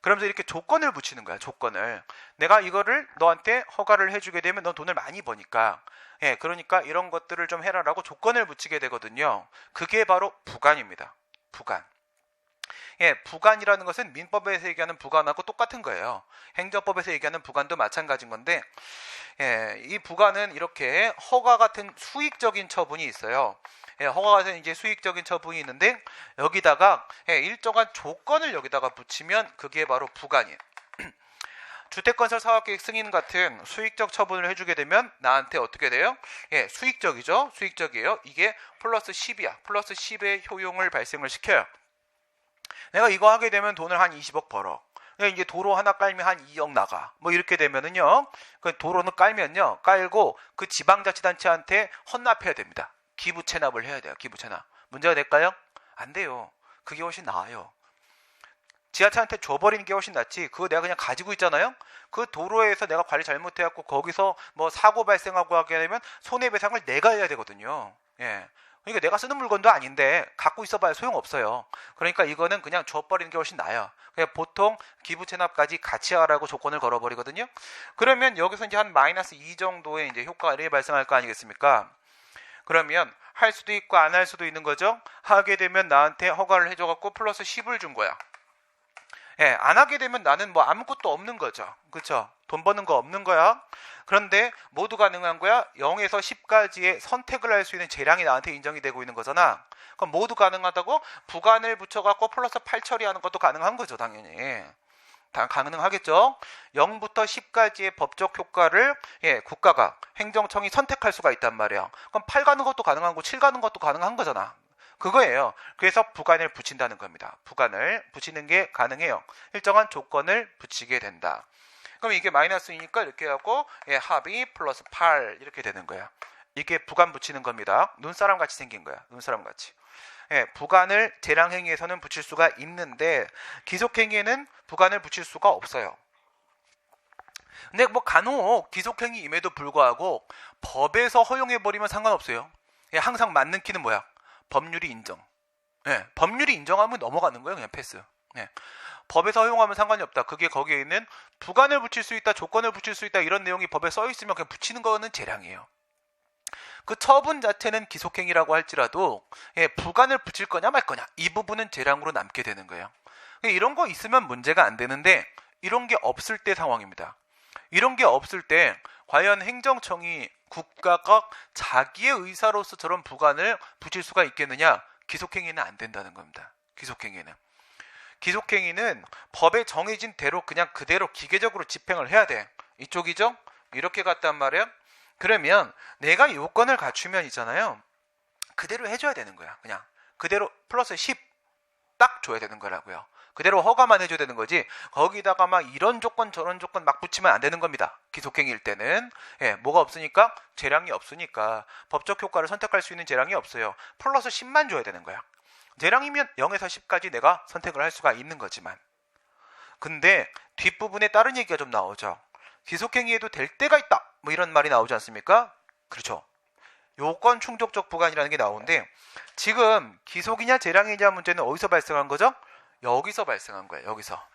그러면서 이렇게 조건을 붙이는 거야. 조건을. 내가 이거를 너한테 허가를 해주게 되면 너 돈을 많이 버니까 그러니까 이런 것들을 좀 해라라고 조건을 붙이게 되거든요. 그게 바로 부관입니다. 부관. 부관이라는 것은 민법에서 얘기하는 부관하고 똑같은 거예요. 행정법에서 얘기하는 부관도 마찬가지인 건데 이 부관은 이렇게 허가 같은 수익적인 처분이 있어요. 허가 같은 이제 수익적인 처분이 있는데 여기다가 일정한 조건을 여기다가 붙이면 그게 바로 부관이에요. 주택건설 사업계획 승인 같은 수익적 처분을 해주게 되면 나한테 어떻게 돼요? 수익적이죠. 수익적이에요. 이게 플러스 10이야. 플러스 10의 효용을 발생을 시켜요. 내가 이거 하게 되면 돈을 한 20억 벌어. 이제 도로 하나 깔면 한 2억 나가. 뭐 이렇게 되면은요. 그 도로는 깔면요. 깔고 그 지방자치단체한테 헌납해야 됩니다. 기부 체납을 해야 돼요. 기부 체납. 문제가 될까요? 안 돼요. 그게 훨씬 나아요. 지하철한테 줘버리는 게 훨씬 낫지. 그거 내가 그냥 가지고 있잖아요. 그 도로에서 내가 관리 잘못해갖고 거기서 뭐 사고 발생하고 하게 되면 손해배상을 내가 해야 되거든요. 그러니까 내가 쓰는 물건도 아닌데 갖고 있어봐야 소용없어요. 그러니까 이거는 그냥 줘버리는 게 훨씬 나아요. 그냥 보통 기부 체납까지 같이 하라고 조건을 걸어버리거든요. 그러면 여기서 이제 한 마이너스 2 정도의 이제 효과가 발생할 거 아니겠습니까? 그러면 할 수도 있고 안 할 수도 있는 거죠. 하게 되면 나한테 허가를 해줘갖고 플러스 10을 준 거야. 안 하게 되면 나는 뭐 아무것도 없는 거죠. 그렇죠? 돈 버는 거 없는 거야. 그런데 모두 가능한 거야. 0에서 10까지의 선택을 할 수 있는 재량이 나한테 인정이 되고 있는 거잖아. 그럼 모두 가능하다고 부관을 붙여갖고 플러스 8 처리하는 것도 가능한 거죠. 당연히. 다 가능하겠죠. 0부터 10까지의 법적 효과를 국가가 행정청이 선택할 수가 있단 말이야. 그럼 8 가는 것도 가능한 거 7 가는 것도 가능한 거잖아. 그거예요. 그래서 부관을 붙인다는 겁니다. 부관을 붙이는 게 가능해요. 일정한 조건을 붙이게 된다. 그럼 이게 마이너스이니까 이렇게 하고 합이 플러스 8 이렇게 되는 거야. 이게 부관 붙이는 겁니다. 눈사람 같이 생긴 거야. 눈사람 같이. 부관을 재량행위에서는 붙일 수가 있는데 기속행위에는 부관을 붙일 수가 없어요. 근데 뭐 간혹 기속행위임에도 불구하고 법에서 허용해버리면 상관없어요. 항상 맞는 키는 뭐야? 법률이 인정. 법률이 인정하면 넘어가는 거예요. 그냥 패스. 법에서 허용하면 상관이 없다. 그게 거기에 있는 부관을 붙일 수 있다, 조건을 붙일 수 있다 이런 내용이 법에 써 있으면 그냥 붙이는 거는 재량이에요. 그 처분 자체는 기속행위라고 할지라도 부관을 붙일 거냐 말 거냐 이 부분은 재량으로 남게 되는 거예요. 이런 거 있으면 문제가 안 되는데 이런 게 없을 때 상황입니다. 이런 게 없을 때 과연 행정청이 국가가 자기의 의사로서 저런 부관을 붙일 수가 있겠느냐? 기속행위는 안 된다는 겁니다. 기속행위는 법에 정해진 대로 그냥 그대로 기계적으로 집행을 해야 돼. 이쪽이죠? 이렇게 갔단 말이에요. 그러면 내가 요건을 갖추면 있잖아요. 그대로 해줘야 되는 거야. 그냥 그대로 플러스 10 딱 줘야 되는 거라고요. 그대로 허가만 해줘야 되는 거지 거기다가 막 이런 조건 저런 조건 막 붙이면 안 되는 겁니다. 기속행위일 때는 뭐가 없으니까 재량이 없으니까 법적 효과를 선택할 수 있는 재량이 없어요. 플러스 10만 줘야 되는 거야. 재량이면 0에서 10까지 내가 선택을 할 수가 있는 거지만 근데 뒷부분에 다른 얘기가 좀 나오죠. 기속행위에도 될 때가 있다 뭐 이런 말이 나오지 않습니까? 그렇죠. 요건 충족적 부관이라는 게 나오는데 지금 기속이냐 재량이냐 문제는 어디서 발생한 거죠? 여기서 발생한 거예요. 여기서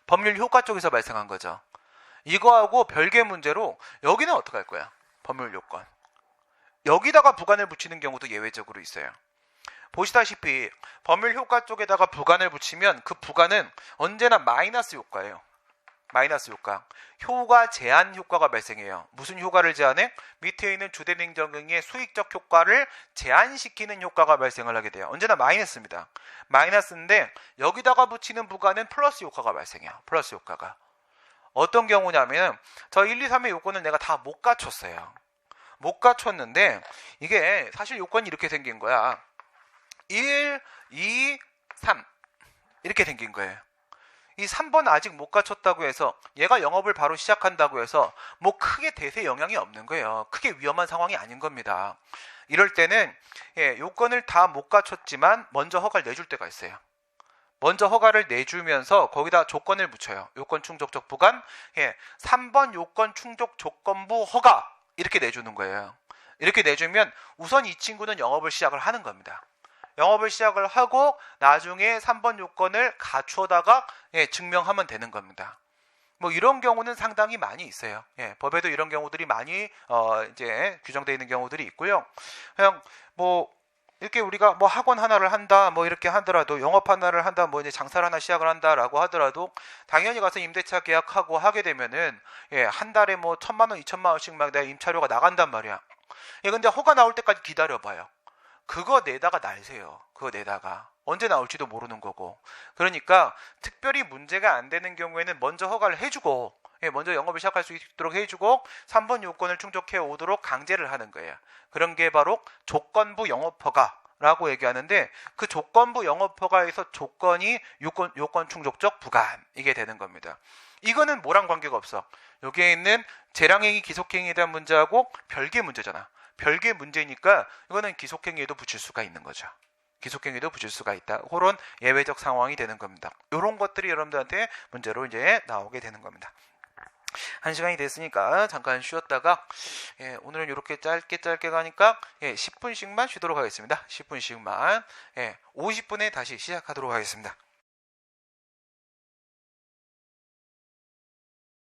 법률 효과 쪽에서 발생한 거죠. 이거하고 별개 문제로 여기는 어떻게 할 거야? 법률 요건 여기다가 부관을 붙이는 경우도 예외적으로 있어요. 보시다시피 법률 효과 쪽에다가 부관을 붙이면 그 부관은 언제나 마이너스 효과예요. 마이너스 효과 제한 효과가 발생해요. 무슨 효과를 제한해? 밑에 있는 주된 행정경의 수익적 효과를 제한시키는 효과가 발생을 하게 돼요. 언제나 마이너스입니다. 마이너스인데 여기다가 붙이는 부가는 플러스 효과가 발생해요. 플러스 효과가. 어떤 경우냐면 저 1, 2, 3의 요건을 내가 다 못 갖췄어요. 못 갖췄는데 이게 사실 요건이 이렇게 생긴 거야. 1, 2, 3 이렇게 생긴 거예요. 이 3번 아직 못 갖췄다고 해서 얘가 영업을 바로 시작한다고 해서 뭐 크게 대세 영향이 없는 거예요. 크게 위험한 상황이 아닌 겁니다. 이럴 때는 요건을 다 못 갖췄지만 먼저 허가를 내줄 때가 있어요. 먼저 허가를 내주면서 거기다 조건을 붙여요. 요건 충족적 부간 3번 요건 충족 조건부 허가 이렇게 내주는 거예요. 이렇게 내주면 우선 이 친구는 영업을 시작을 하는 겁니다. 영업을 시작을 하고 나중에 3번 요건을 갖추어다가 증명하면 되는 겁니다. 뭐 이런 경우는 상당히 많이 있어요. 법에도 이런 경우들이 많이 이제 규정되어 있는 경우들이 있고요. 그냥 뭐 이렇게 우리가 뭐 학원 하나를 한다 뭐 이렇게 하더라도 영업 하나를 한다 뭐 이제 장사를 하나 시작을 한다라고 하더라도 당연히 가서 임대차 계약하고 하게 되면은 한 달에 뭐 1,000만 원, 2,000만 원씩 막 내가 임차료가 나간단 말이야. 근데 허가 나올 때까지 기다려봐요. 그거 내다가 날세요. 그거 내다가 언제 나올지도 모르는 거고. 그러니까 특별히 문제가 안 되는 경우에는 먼저 허가를 해주고 먼저 영업을 시작할 수 있도록 해주고 3번 요건을 충족해 오도록 강제를 하는 거예요. 그런 게 바로 조건부 영업허가라고 얘기하는데 그 조건부 영업허가에서 조건이 요건 충족적 부간 이게 되는 겁니다. 이거는 뭐랑 관계가 없어. 여기에 있는 재량행위 기속행위에 대한 문제하고 별개 문제잖아. 별개 문제니까 이거는 기속행위에도 붙일 수가 있는 거죠. 기속행위도 붙일 수가 있다. 그런 예외적 상황이 되는 겁니다. 이런 것들이 여러분들한테 문제로 이제 나오게 되는 겁니다. 1시간이 됐으니까 잠깐 쉬었다가 오늘은 이렇게 짧게 가니까 10분씩만 쉬도록 하겠습니다. 10분씩만 50분에 다시 시작하도록 하겠습니다.